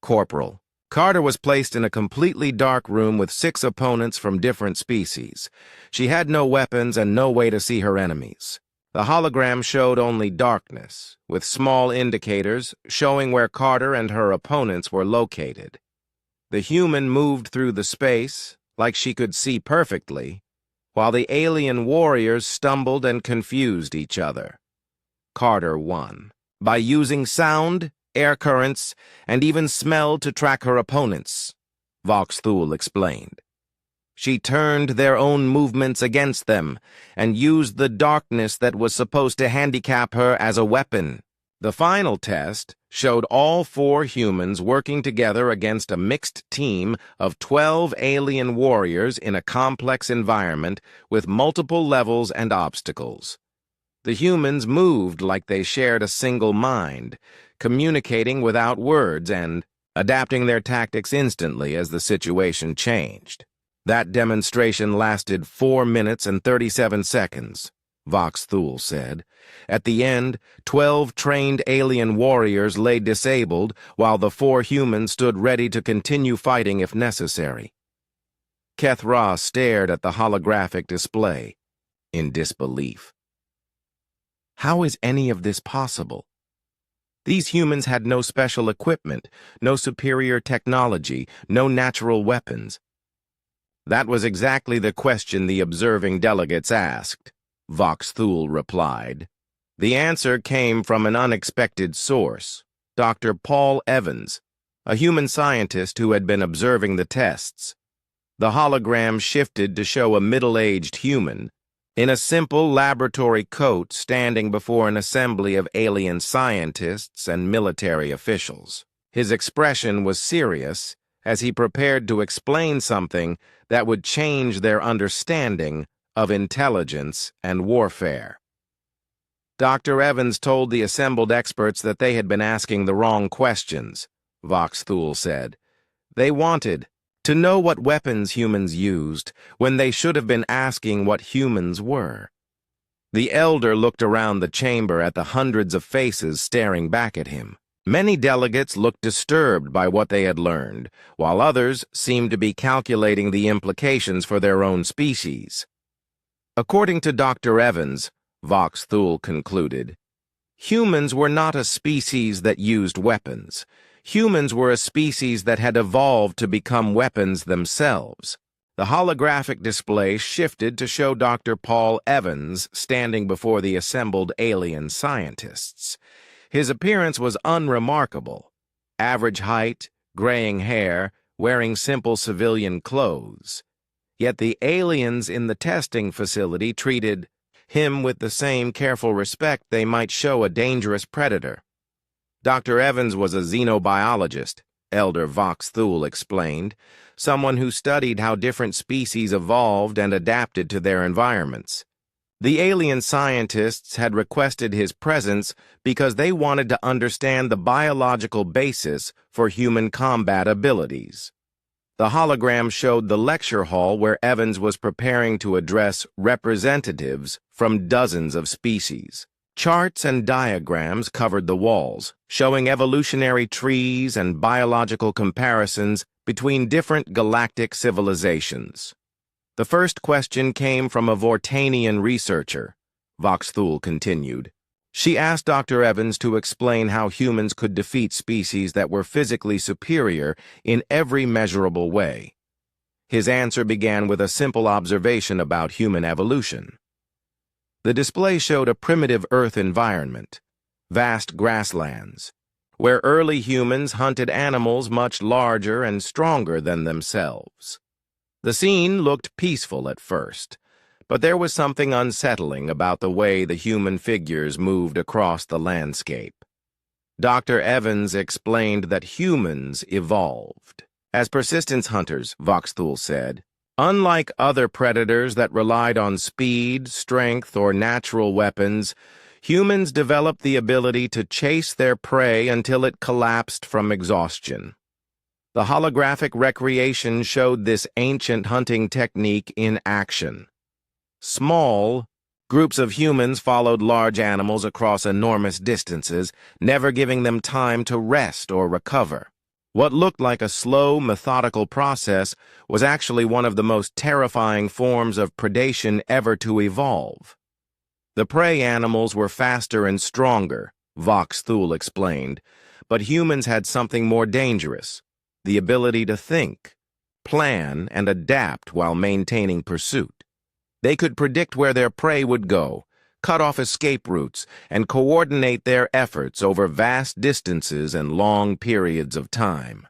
Corporal, Carter was placed in a completely dark room with 6 opponents from different species. She had no weapons and no way to see her enemies. The hologram showed only darkness, with small indicators showing where Carter and her opponents were located. The human moved through the space, like she could see perfectly, while the alien warriors stumbled and confused each other. Carter won, by using sound, air currents, and even smell to track her opponents, Vox Thule explained. She turned their own movements against them and used the darkness that was supposed to handicap her as a weapon. The final test showed all 4 humans working together against a mixed team of 12 alien warriors in a complex environment with multiple levels and obstacles. The humans moved like they shared a single mind, communicating without words and adapting their tactics instantly as the situation changed. That demonstration lasted 4 minutes and 37 seconds, Vox Thule said. At the end, 12 trained alien warriors lay disabled while the 4 humans stood ready to continue fighting if necessary. Keth Ra stared at the holographic display in disbelief. How is any of this possible? These humans had no special equipment, no superior technology, no natural weapons. That was exactly the question the observing delegates asked, Vox Thule replied. The answer came from an unexpected source, Dr. Paul Evans, a human scientist who had been observing the tests. The hologram shifted to show a middle-aged human, in a simple laboratory coat standing before an assembly of alien scientists and military officials. His expression was serious as he prepared to explain something that would change their understanding of intelligence and warfare. Dr. Evans told the assembled experts that they had been asking the wrong questions, Vox Thule said. They wanted to know what weapons humans used when they should have been asking what humans were. The elder looked around the chamber at the hundreds of faces staring back at him. Many delegates looked disturbed by what they had learned, while others seemed to be calculating the implications for their own species. According to Dr. Evans, Vox Thule concluded, humans were not a species that used weapons. Humans were a species that had evolved to become weapons themselves. The holographic display shifted to show Dr. Paul Evans standing before the assembled alien scientists. His appearance was unremarkable. Average height, graying hair, wearing simple civilian clothes. Yet the aliens in the testing facility treated him with the same careful respect they might show a dangerous predator. Dr. Evans was a xenobiologist, Elder Vox Thule explained, someone who studied how different species evolved and adapted to their environments. The alien scientists had requested his presence because they wanted to understand the biological basis for human combat abilities. The hologram showed the lecture hall where Evans was preparing to address representatives from dozens of species. Charts and diagrams covered the walls, showing evolutionary trees and biological comparisons between different galactic civilizations. The first question came from a Vortanian researcher, Vox Thule continued. She asked Dr. Evans to explain how humans could defeat species that were physically superior in every measurable way. His answer began with a simple observation about human evolution. The display showed a primitive Earth environment, vast grasslands, where early humans hunted animals much larger and stronger than themselves. The scene looked peaceful at first, but there was something unsettling about the way the human figures moved across the landscape. Dr. Evans explained that humans evolved as persistence hunters, Vox Thule said. Unlike other predators that relied on speed, strength, or natural weapons, humans developed the ability to chase their prey until it collapsed from exhaustion. The holographic recreation showed this ancient hunting technique in action. Small groups of humans followed large animals across enormous distances, never giving them time to rest or recover. What looked like a slow, methodical process was actually one of the most terrifying forms of predation ever to evolve. The prey animals were faster and stronger, Vox Thule explained, but humans had something more dangerous, the ability to think, plan, and adapt while maintaining pursuit. They could predict where their prey would go, cut off escape routes, and coordinate their efforts over vast distances and long periods of time.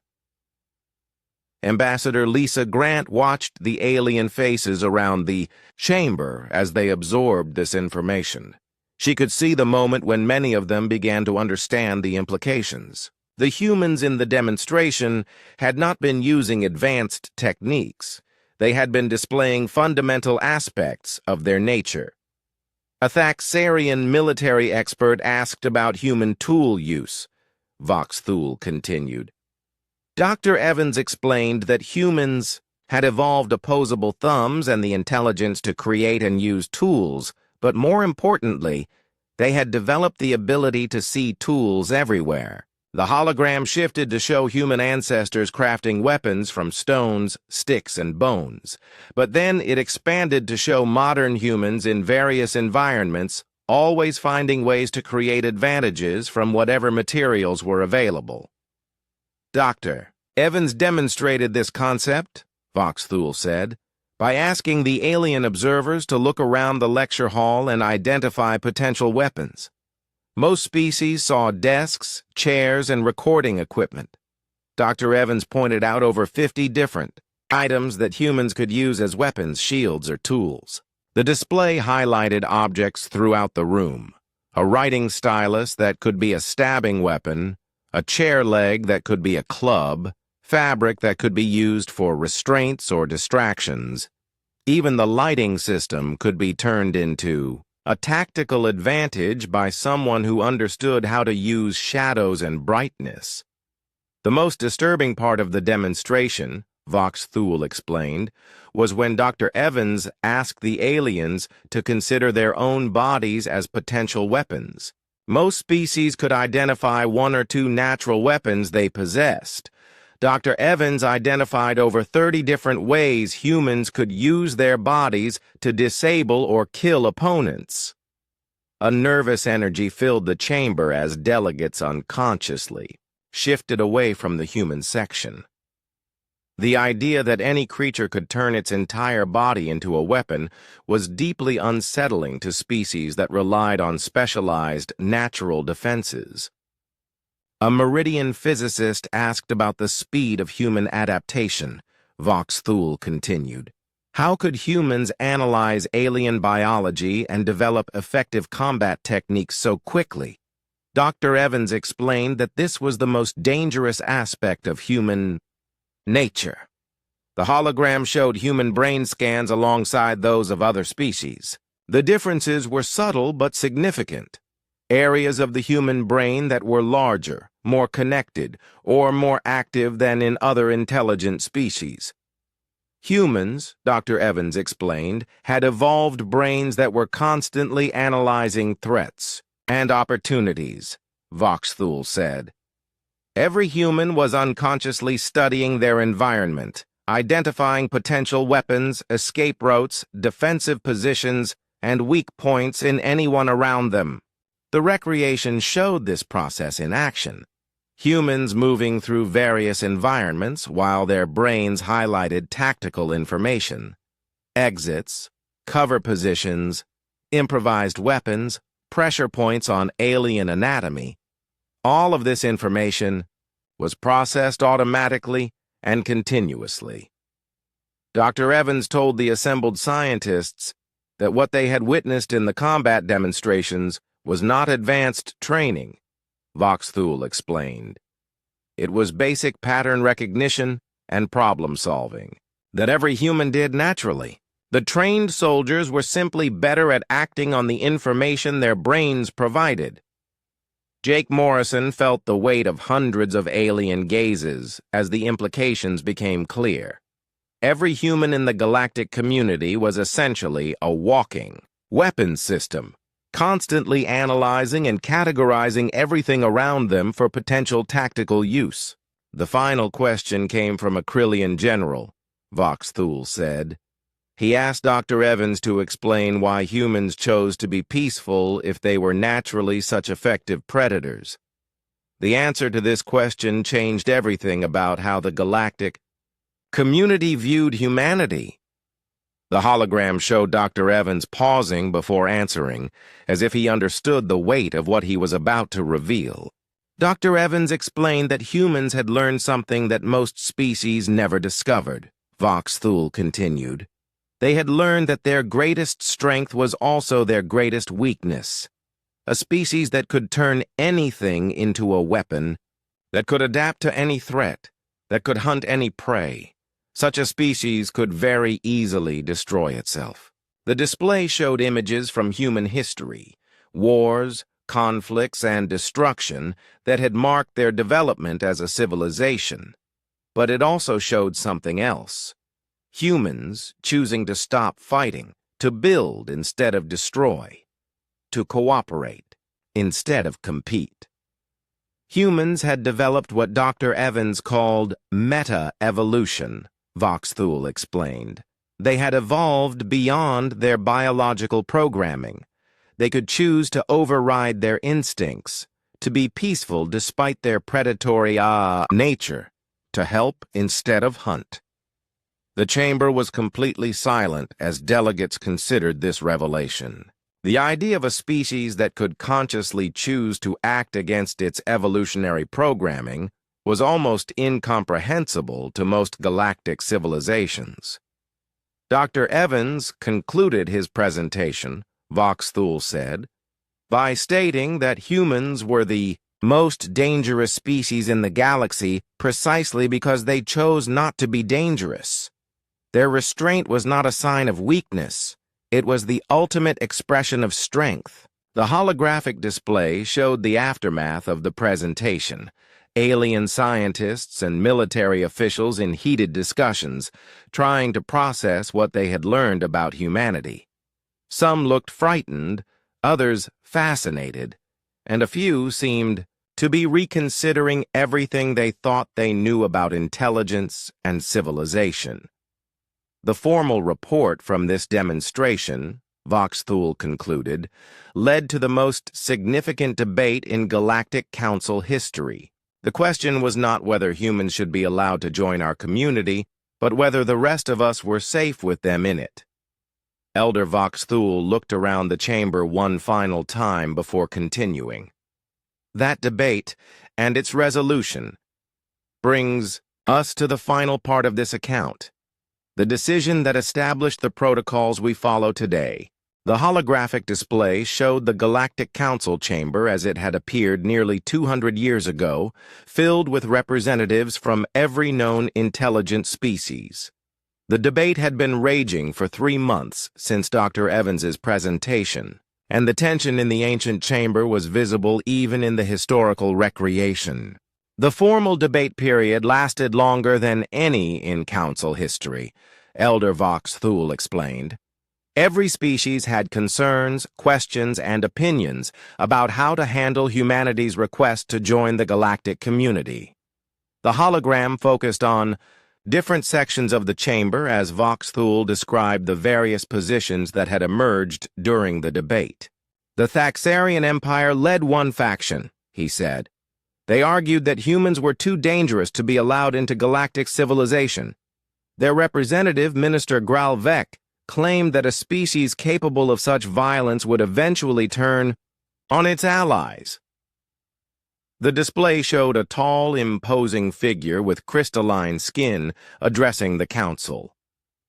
Ambassador Lisa Grant watched the alien faces around the chamber as they absorbed this information. She could see the moment when many of them began to understand the implications. The humans in the demonstration had not been using advanced techniques. They had been displaying fundamental aspects of their nature. A Thaxarian military expert asked about human tool use, Vox Thule continued. Dr. Evans explained that humans had evolved opposable thumbs and the intelligence to create and use tools, but more importantly, they had developed the ability to see tools everywhere. The hologram shifted to show human ancestors crafting weapons from stones, sticks, and bones. But then it expanded to show modern humans in various environments, always finding ways to create advantages from whatever materials were available. Dr. Evans demonstrated this concept, Vox Thule said, by asking the alien observers to look around the lecture hall and identify potential weapons. Most species saw desks, chairs, and recording equipment. Dr. Evans pointed out over 50 different items that humans could use as weapons, shields, or tools. The display highlighted objects throughout the room: a writing stylus that could be a stabbing weapon, a chair leg that could be a club, fabric that could be used for restraints or distractions. Even the lighting system could be turned into a tactical advantage by someone who understood how to use shadows and brightness. The most disturbing part of the demonstration, Vox Thule explained, was when Dr. Evans asked the aliens to consider their own bodies as potential weapons. Most species could identify one or two natural weapons they possessed. Dr. Evans identified over 30 different ways humans could use their bodies to disable or kill opponents. A nervous energy filled the chamber as delegates unconsciously shifted away from the human section. The idea that any creature could turn its entire body into a weapon was deeply unsettling to species that relied on specialized natural defenses. A Meridian physicist asked about the speed of human adaptation, Vox Thule continued. How could humans analyze alien biology and develop effective combat techniques so quickly? Dr. Evans explained that this was the most dangerous aspect of human nature. The hologram showed human brain scans alongside those of other species. The differences were subtle but significant. Areas of the human brain that were larger, more connected, or more active than in other intelligent species. Humans, Dr. Evans explained, had evolved brains that were constantly analyzing threats and opportunities, Vox Thule said. Every human was unconsciously studying their environment, identifying potential weapons, escape routes, defensive positions, and weak points in anyone around them. The recreation showed this process in action. Humans moving through various environments while their brains highlighted tactical information, exits, cover positions, improvised weapons, pressure points on alien anatomy. All of this information was processed automatically and continuously. Dr. Evans told the assembled scientists that what they had witnessed in the combat demonstrations was not advanced training, Vox Thule explained. It was basic pattern recognition and problem solving that every human did naturally. The trained soldiers were simply better at acting on the information their brains provided. Jake Morrison felt the weight of hundreds of alien gazes as the implications became clear. Every human in the galactic community was essentially a walking weapons system, constantly analyzing and categorizing everything around them for potential tactical use. The final question came from a Krillian general, Vox Thule said. He asked Dr. Evans to explain why humans chose to be peaceful if they were naturally such effective predators. The answer to this question changed everything about how the galactic community viewed humanity. The hologram showed Dr. Evans pausing before answering, as if he understood the weight of what he was about to reveal. Dr. Evans explained that humans had learned something that most species never discovered, Vox Thule continued. They had learned that their greatest strength was also their greatest weakness. A species that could turn anything into a weapon, that could adapt to any threat, that could hunt any prey. Such a species could very easily destroy itself. The display showed images from human history, wars, conflicts, and destruction that had marked their development as a civilization. But it also showed something else. Humans choosing to stop fighting, to build instead of destroy, to cooperate instead of compete. Humans had developed what Dr. Evans called meta-evolution, Vox Thule explained. They had evolved beyond their biological programming. They could choose to override their instincts, to be peaceful despite their predatory nature, to help instead of hunt. The chamber was completely silent as delegates considered this revelation. The idea of a species that could consciously choose to act against its evolutionary programming was almost incomprehensible to most galactic civilizations. Dr. Evans concluded his presentation, Vox Thule said, by stating that humans were the most dangerous species in the galaxy precisely because they chose not to be dangerous. Their restraint was not a sign of weakness. It was the ultimate expression of strength. The holographic display showed the aftermath of the presentation. Alien scientists and military officials in heated discussions, trying to process what they had learned about humanity. Some looked frightened, others fascinated, and a few seemed to be reconsidering everything they thought they knew about intelligence and civilization. The formal report from this demonstration, Vox Thule concluded, led to the most significant debate in Galactic Council history. The question was not whether humans should be allowed to join our community, but whether the rest of us were safe with them in it. Elder Vox Thule looked around the chamber one final time before continuing. That debate and its resolution brings us to the final part of this account, the decision that established the protocols we follow today. The holographic display showed the Galactic Council chamber as it had appeared nearly 200 years ago, filled with representatives from every known intelligent species. The debate had been raging for 3 months since Dr. Evans's presentation, and the tension in the ancient chamber was visible even in the historical recreation. The formal debate period lasted longer than any in Council history, Elder Vox Thule explained. Every species had concerns, questions, and opinions about how to handle humanity's request to join the galactic community. The hologram focused on different sections of the chamber as Vox Thule described the various positions that had emerged during the debate. The Thaxarian Empire led one faction, he said. They argued that humans were too dangerous to be allowed into galactic civilization. Their representative, Minister Gralvek, claimed that a species capable of such violence would eventually turn on its allies. The display showed a tall, imposing figure with crystalline skin addressing the council.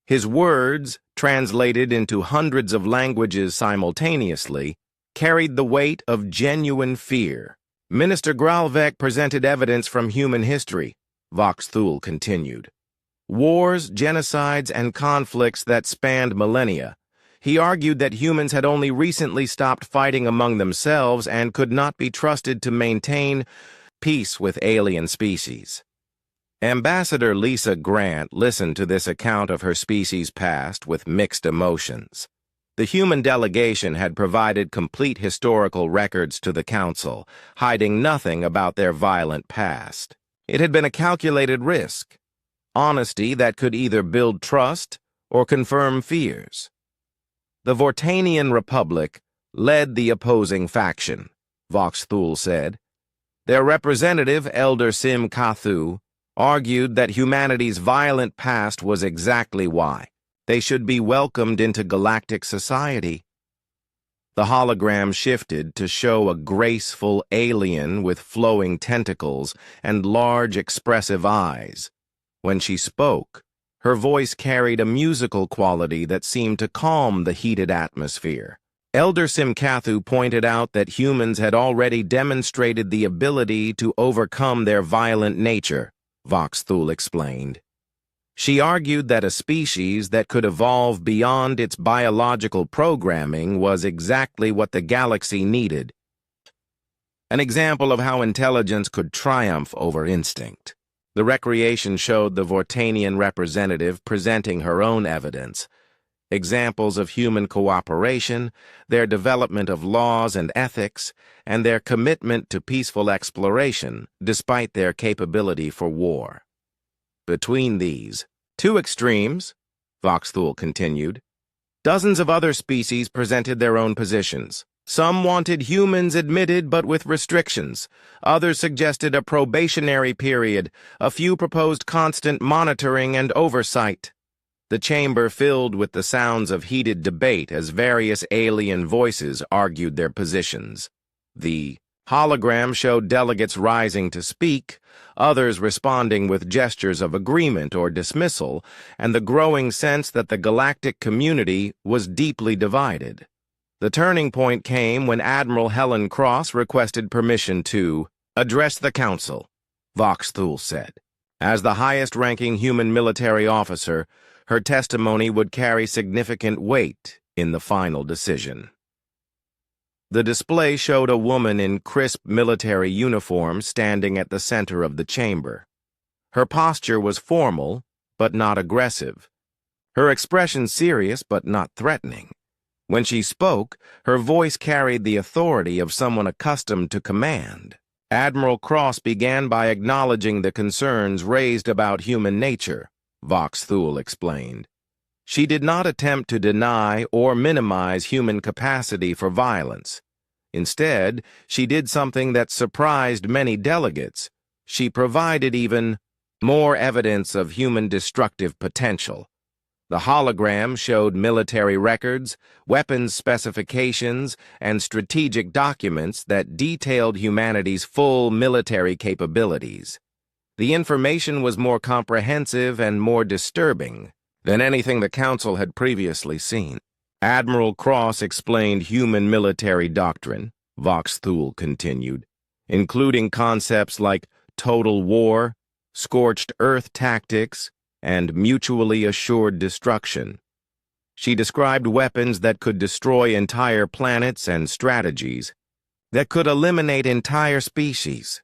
His words, translated into hundreds of languages simultaneously, carried the weight of genuine fear. Minister Gralvek presented evidence from human history, Vox Thule continued. Wars, genocides, and conflicts that spanned millennia. He argued that humans had only recently stopped fighting among themselves and could not be trusted to maintain peace with alien species. Ambassador Lisa Grant listened to this account of her species' past with mixed emotions. The human delegation had provided complete historical records to the Council, hiding nothing about their violent past. It had been a calculated risk, honesty that could either build trust or confirm fears. The Vortanian Republic led the opposing faction, Vox Thule said. Their representative, Elder Sim Kathu, argued that humanity's violent past was exactly why they should be welcomed into galactic society. The hologram shifted to show a graceful alien with flowing tentacles and large expressive eyes. When she spoke, her voice carried a musical quality that seemed to calm the heated atmosphere. Elder Simkathu pointed out that humans had already demonstrated the ability to overcome their violent nature, Vox Thule explained. She argued that a species that could evolve beyond its biological programming was exactly what the galaxy needed. An example of how intelligence could triumph over instinct. The recreation showed the Vortanian representative presenting her own evidence, examples of human cooperation, their development of laws and ethics, and their commitment to peaceful exploration despite their capability for war. Between these two extremes, Vox Thule continued, dozens of other species presented their own positions. Some wanted humans admitted but with restrictions. Others suggested a probationary period. A few proposed constant monitoring and oversight. The chamber filled with the sounds of heated debate as various alien voices argued their positions. The hologram showed delegates rising to speak, others responding with gestures of agreement or dismissal, and the growing sense that the galactic community was deeply divided. The turning point came when Admiral Helen Cross requested permission to address the Council, Vox Thule said. As the highest-ranking human military officer, her testimony would carry significant weight in the final decision. The display showed a woman in crisp military uniform standing at the center of the chamber. Her posture was formal, but not aggressive. Her expression serious, but not threatening. When she spoke, her voice carried the authority of someone accustomed to command. Admiral Cross began by acknowledging the concerns raised about human nature, Vox Thule explained. She did not attempt to deny or minimize human capacity for violence. Instead, she did something that surprised many delegates. She provided even more evidence of human destructive potential. The hologram showed military records, weapons specifications, and strategic documents that detailed humanity's full military capabilities. The information was more comprehensive and more disturbing than anything the Council had previously seen. Admiral Cross explained human military doctrine, Vox Thule continued, including concepts like total war, scorched earth tactics, and mutually assured destruction. She described weapons that could destroy entire planets and strategies that could eliminate entire species.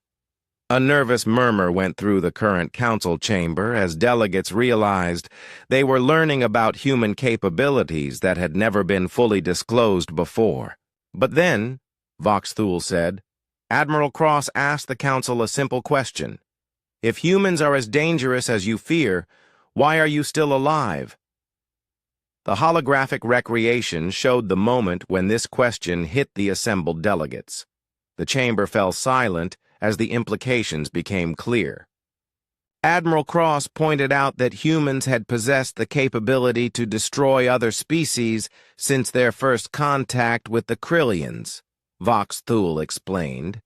A nervous murmur went through the current council chamber as delegates realized they were learning about human capabilities that had never been fully disclosed before. But then, Vox Thule said, Admiral Cross asked the council a simple question. If humans are as dangerous as you fear, why are you still alive? The holographic recreation showed the moment when this question hit the assembled delegates. The chamber fell silent as the implications became clear. Admiral Cross pointed out that humans had possessed the capability to destroy other species since their first contact with the Krillians, Vox Thule explained.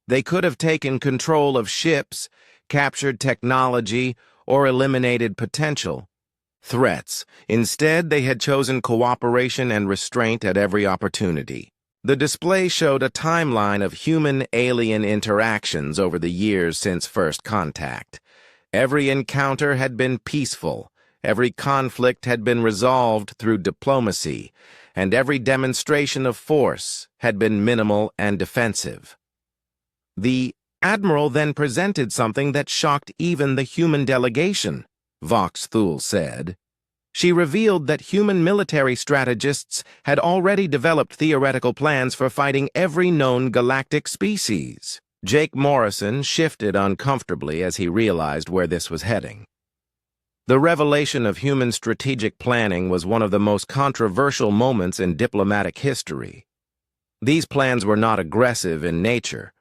They could have taken control of ships, captured technology, or eliminated potential threats. Instead, they had chosen cooperation and restraint at every opportunity. The display showed a timeline of human-alien interactions over the years since first contact. Every encounter had been peaceful, every conflict had been resolved through diplomacy, and every demonstration of force had been minimal and defensive. The Admiral then presented something that shocked even the human delegation, Vox Thule said. She revealed that human military strategists had already developed theoretical plans for fighting every known galactic species. Jake Morrison shifted uncomfortably as he realized where this was heading. The revelation of human strategic planning was one of the most controversial moments in diplomatic history. These plans were not aggressive in nature,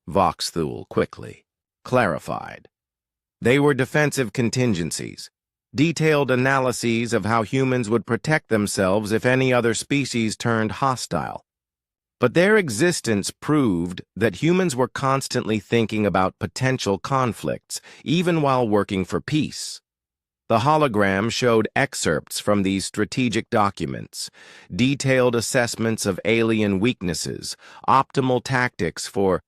Vox Thule quickly clarified. They were defensive contingencies, detailed analyses of how humans would protect themselves if any other species turned hostile. But their existence proved that humans were constantly thinking about potential conflicts, even while working for peace. The hologram showed excerpts from these strategic documents, detailed assessments of alien weaknesses, optimal tactics for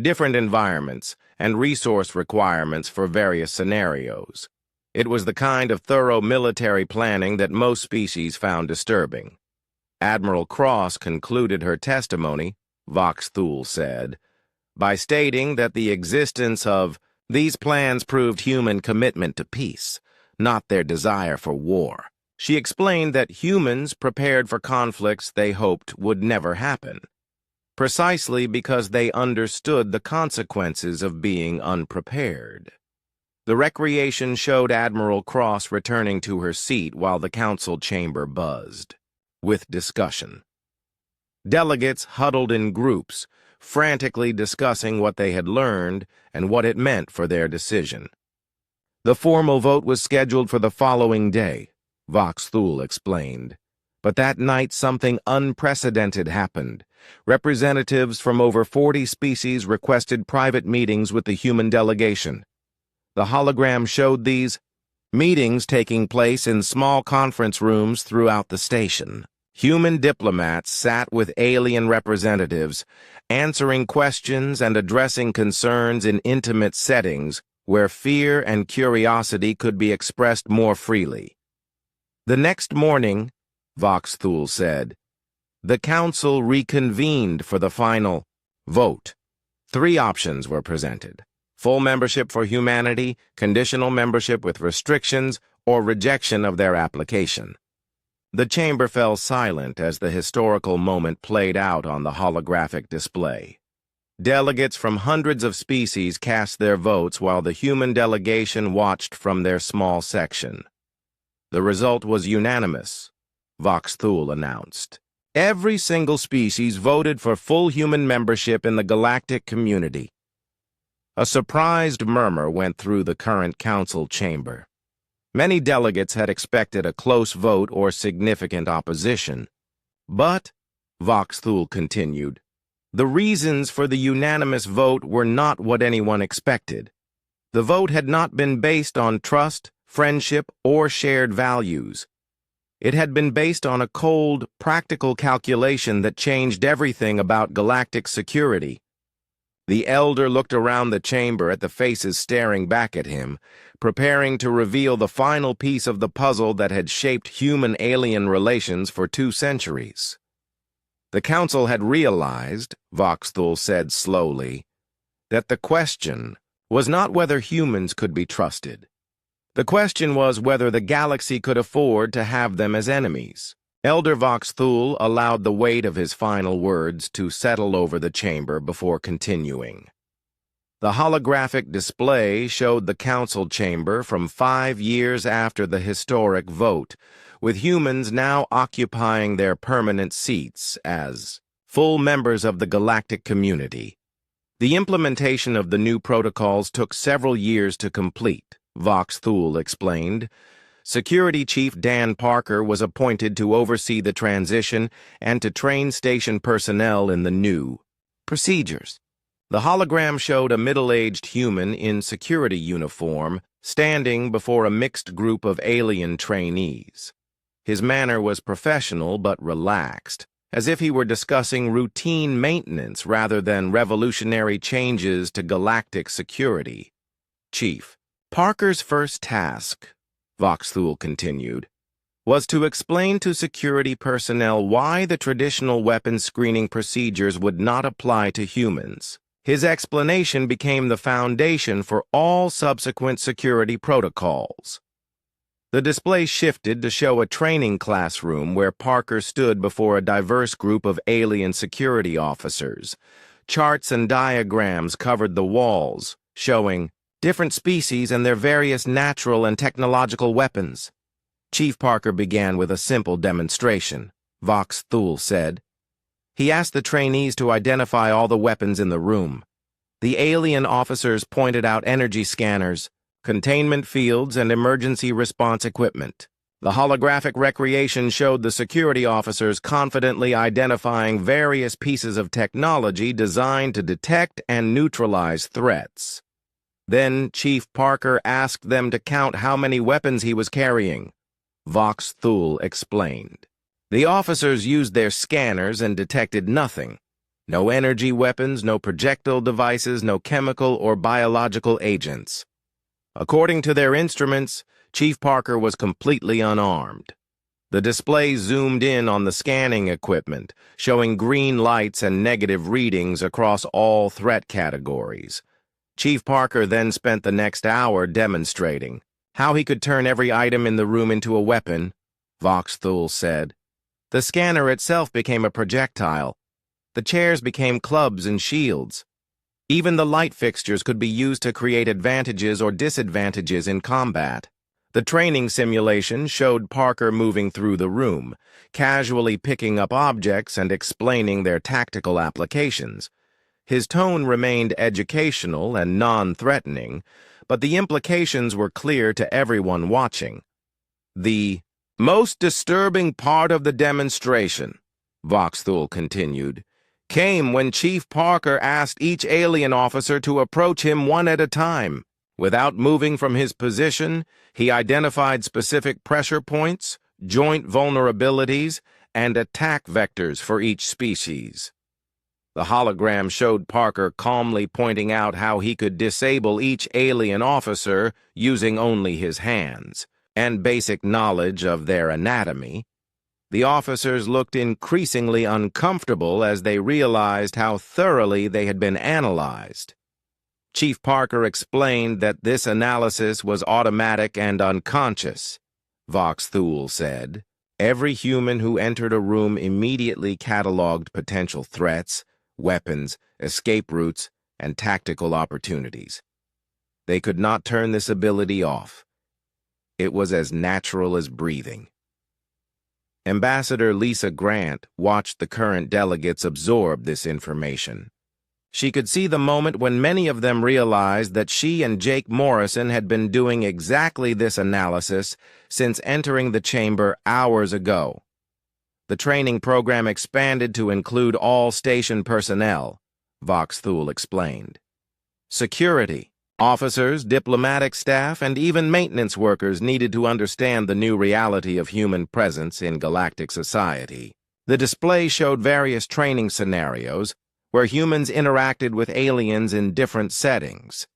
different environments, and resource requirements for various scenarios. It was the kind of thorough military planning that most species found disturbing. Admiral Cross concluded her testimony, Vox Thule said, by stating that the existence of these plans proved human commitment to peace, not their desire for war. She explained that humans prepared for conflicts they hoped would never happen, precisely because they understood the consequences of being unprepared. The recreation showed Admiral Cross returning to her seat while the council chamber buzzed with discussion. Delegates huddled in groups, frantically discussing what they had learned and what it meant for their decision. The formal vote was scheduled for the following day, Vox Thule explained. But that night something unprecedented happened. Representatives from over 40 species requested private meetings with the human delegation. The hologram showed these meetings taking place in small conference rooms throughout the station. Human diplomats sat with alien representatives, answering questions and addressing concerns in intimate settings where fear and curiosity could be expressed more freely. The next morning, Vox Thule said, the council reconvened for the final vote. 3 options were presented: full membership for humanity, conditional membership with restrictions, or rejection of their application. The chamber fell silent as the historical moment played out on the holographic display. Delegates from hundreds of species cast their votes while the human delegation watched from their small section. The result was unanimous, Vox Thule announced. Every single species voted for full human membership in the galactic community. A surprised murmur went through the current council chamber. Many delegates had expected a close vote or significant opposition. But, Vox Thule continued, the reasons for the unanimous vote were not what anyone expected. The vote had not been based on trust, friendship, or shared values. It had been based on a cold, practical calculation that changed everything about galactic security. The elder looked around the chamber at the faces staring back at him, preparing to reveal the final piece of the puzzle that had shaped human-alien relations for 2 centuries. The council had realized, Vox Thule said slowly, that the question was not whether humans could be trusted. The question was whether the galaxy could afford to have them as enemies. Elder Vox Thule allowed the weight of his final words to settle over the chamber before continuing. The holographic display showed the council chamber from 5 years after the historic vote, with humans now occupying their permanent seats as full members of the galactic community. The implementation of the new protocols took several years to complete, Vox Thule explained. Security Chief Dan Parker was appointed to oversee the transition and to train station personnel in the new procedures. The hologram showed a middle-aged human in security uniform standing before a mixed group of alien trainees. His manner was professional but relaxed, as if he were discussing routine maintenance rather than revolutionary changes to galactic security. Chief Parker's first task, Vox Thule continued, was to explain to security personnel why the traditional weapons screening procedures would not apply to humans. His explanation became the foundation for all subsequent security protocols. The display shifted to show a training classroom where Parker stood before a diverse group of alien security officers. Charts and diagrams covered the walls, showing different species and their various natural and technological weapons. Chief Parker began with a simple demonstration, Vox Thule said. He asked the trainees to identify all the weapons in the room. The alien officers pointed out energy scanners, containment fields, and emergency response equipment. The holographic recreation showed the security officers confidently identifying various pieces of technology designed to detect and neutralize threats. Then Chief Parker asked them to count how many weapons he was carrying. Vox Thule explained. The officers used their scanners and detected nothing. No energy weapons, no projectile devices, no chemical or biological agents. According to their instruments, Chief Parker was completely unarmed. The display zoomed in on the scanning equipment, showing green lights and negative readings across all threat categories. Chief Parker then spent the next hour demonstrating how he could turn every item in the room into a weapon, Vox Thule said. The scanner itself became a projectile. The chairs became clubs and shields. Even the light fixtures could be used to create advantages or disadvantages in combat. The training simulation showed Parker moving through the room, casually picking up objects and explaining their tactical applications. His tone remained educational and non-threatening, but the implications were clear to everyone watching. "The most disturbing part of the demonstration," Voxthul continued, "came when Chief Parker asked each alien officer to approach him one at a time. Without moving from his position, he identified specific pressure points, joint vulnerabilities, and attack vectors for each species." The hologram showed Parker calmly pointing out how he could disable each alien officer using only his hands, and basic knowledge of their anatomy. The officers looked increasingly uncomfortable as they realized how thoroughly they had been analyzed. Chief Parker explained that this analysis was automatic and unconscious. Voxthul said, "Every human who entered a room immediately cataloged potential threats, weapons, escape routes, and tactical opportunities. They could not turn this ability off. It was as natural as breathing." Ambassador Lisa Grant watched the current delegates absorb this information. She could see the moment when many of them realized that she and Jake Morrison had been doing exactly this analysis since entering the chamber hours ago. The training program expanded to include all station personnel, Voxthul explained. Security, officers, diplomatic staff, and even maintenance workers needed to understand the new reality of human presence in galactic society. The display showed various training scenarios where humans interacted with aliens in different settings.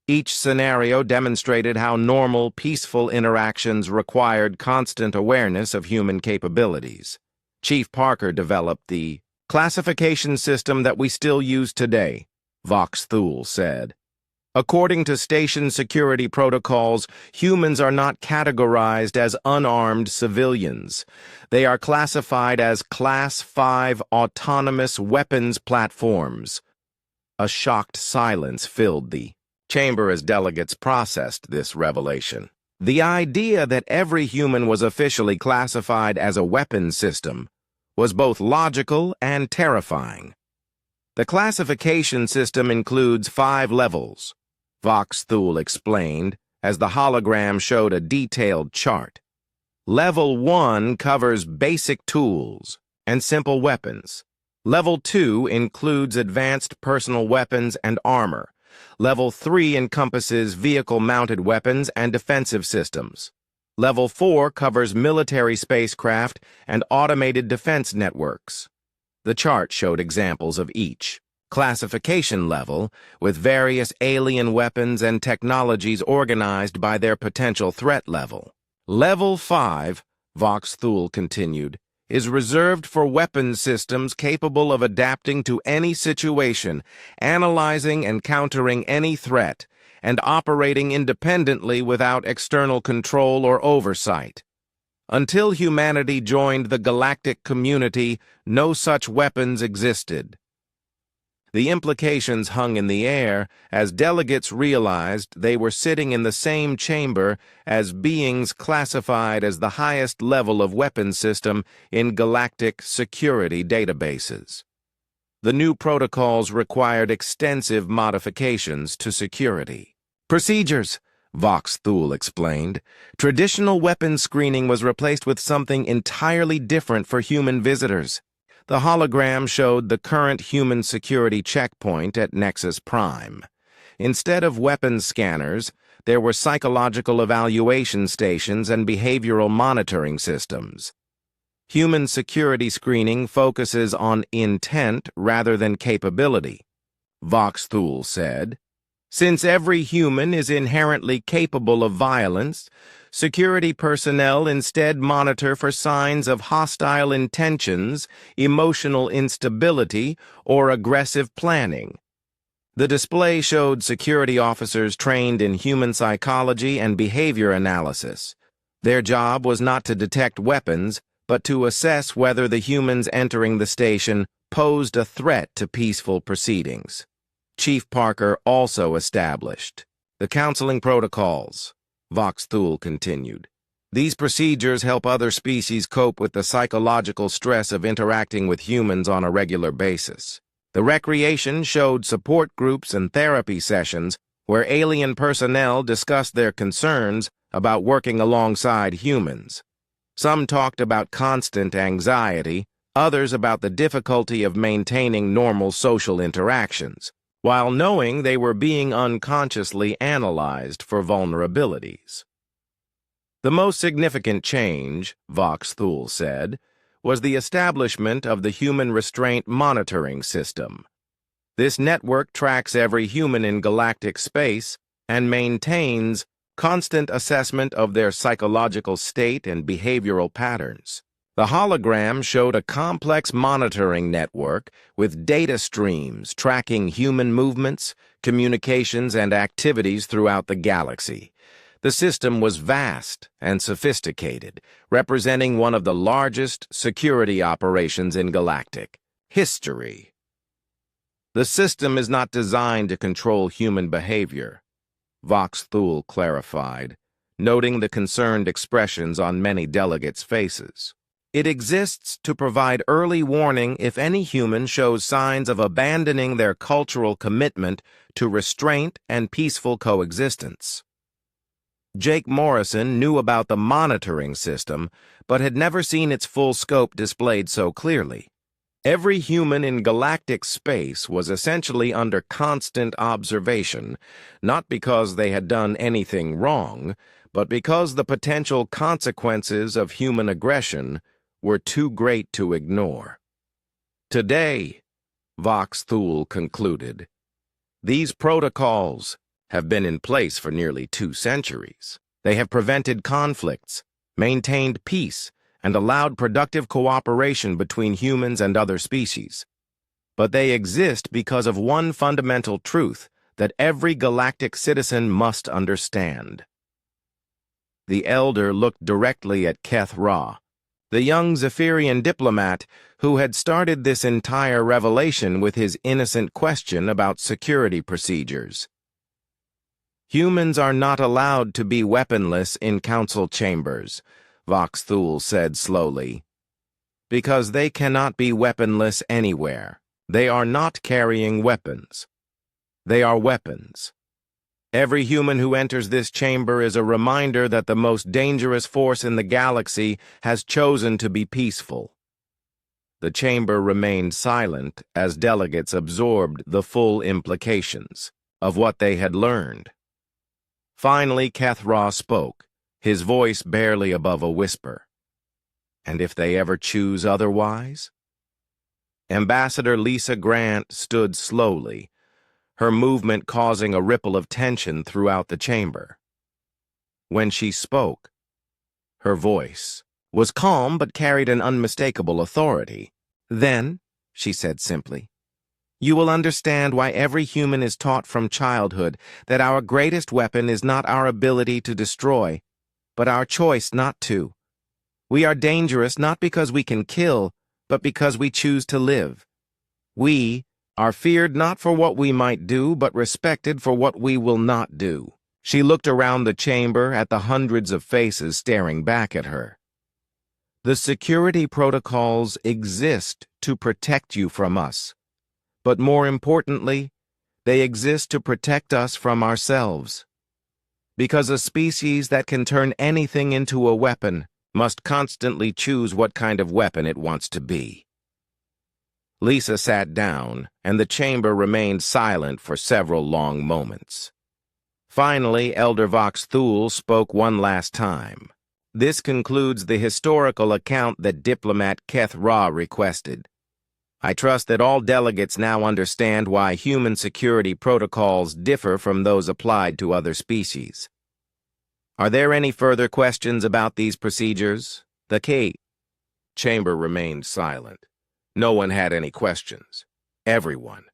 Each scenario demonstrated how normal, peaceful interactions required constant awareness of human capabilities. Chief Parker developed the classification system that we still use today, Voxthul said. According to station security protocols, humans are not categorized as unarmed civilians. They are classified as Class 5 autonomous weapons platforms. A shocked silence filled the chamber as delegates processed this revelation. The idea that every human was officially classified as a weapons system was both logical and terrifying. The classification system includes 5 levels, Voxthul explained as the hologram showed a detailed chart. Level 1 covers basic tools and simple weapons. Level 2 includes advanced personal weapons and armor. Level 3 encompasses vehicle-mounted weapons and defensive systems. Level 4 covers military spacecraft and automated defense networks. The chart showed examples of each classification level, with various alien weapons and technologies organized by their potential threat level. Level 5, Voxthul continued, is reserved for weapons systems capable of adapting to any situation, analyzing and countering any threat, and operating independently without external control or oversight. Until humanity joined the galactic community, no such weapons existed. The implications hung in the air as delegates realized they were sitting in the same chamber as beings classified as the highest level of weapons system in galactic security databases. The new protocols required extensive modifications to security. Procedures, Voxthul explained. Traditional weapons screening was replaced with something entirely different for human visitors. The hologram showed the current human security checkpoint at Nexus Prime. Instead of weapons scanners, there were psychological evaluation stations and behavioral monitoring systems. Human security screening focuses on intent rather than capability, Voxthul said. Since every human is inherently capable of violence, security personnel instead monitor for signs of hostile intentions, emotional instability, or aggressive planning. The display showed security officers trained in human psychology and behavior analysis. Their job was not to detect weapons, but to assess whether the humans entering the station posed a threat to peaceful proceedings. Chief Parker also established the counseling protocols, Vox Thule continued. These procedures help other species cope with the psychological stress of interacting with humans on a regular basis. The recreation showed support groups and therapy sessions where alien personnel discussed their concerns about working alongside humans. Some talked about constant anxiety, others about the difficulty of maintaining normal social interactions, while knowing they were being unconsciously analyzed for vulnerabilities. The most significant change, Vox Thule said, was the establishment of the Human Restraint Monitoring System. This network tracks every human in galactic space and maintains constant assessment of their psychological state and behavioral patterns. The hologram showed a complex monitoring network with data streams tracking human movements, communications, and activities throughout the galaxy. The system was vast and sophisticated, representing one of the largest security operations in galactic history. The system is not designed to control human behavior, Vox Thule clarified, noting the concerned expressions on many delegates' faces. It exists to provide early warning if any human shows signs of abandoning their cultural commitment to restraint and peaceful coexistence. Jake Morrison knew about the monitoring system, but had never seen its full scope displayed so clearly. Every human in galactic space was essentially under constant observation, not because they had done anything wrong, but because the potential consequences of human aggression were too great to ignore. Today, Vox Thule concluded, these protocols have been in place for nearly 2 centuries. They have prevented conflicts, maintained peace, and allowed productive cooperation between humans and other species. But they exist because of one fundamental truth that every galactic citizen must understand. The elder looked directly at Keth Ra, the young Zephyrian diplomat who had started this entire revelation with his innocent question about security procedures. Humans are not allowed to be weaponless in council chambers, Vox Thule said slowly, because they cannot be weaponless anywhere. They are not carrying weapons. They are weapons. Every human who enters this chamber is a reminder that the most dangerous force in the galaxy has chosen to be peaceful. The chamber remained silent as delegates absorbed the full implications of what they had learned. Finally, Keth Ra spoke, his voice barely above a whisper. And if they ever choose otherwise? Ambassador Lisa Grant stood slowly, her movement causing a ripple of tension throughout the chamber. When she spoke, her voice was calm but carried an unmistakable authority. Then, she said simply, you will understand why every human is taught from childhood that our greatest weapon is not our ability to destroy, but our choice not to. We are dangerous not because we can kill, but because we choose to live. We are feared not for what we might do, but respected for what we will not do. She looked around the chamber at the hundreds of faces staring back at her. The security protocols exist to protect you from us. But more importantly, they exist to protect us from ourselves. Because a species that can turn anything into a weapon must constantly choose what kind of weapon it wants to be. Lisa sat down, and the chamber remained silent for several long moments. Finally, Elder Vox Thule spoke one last time. This concludes the historical account that diplomat Keth Ra requested. I trust that all delegates now understand why human security protocols differ from those applied to other species. Are there any further questions about these procedures? The chamber remained silent. No one had any questions. Everyone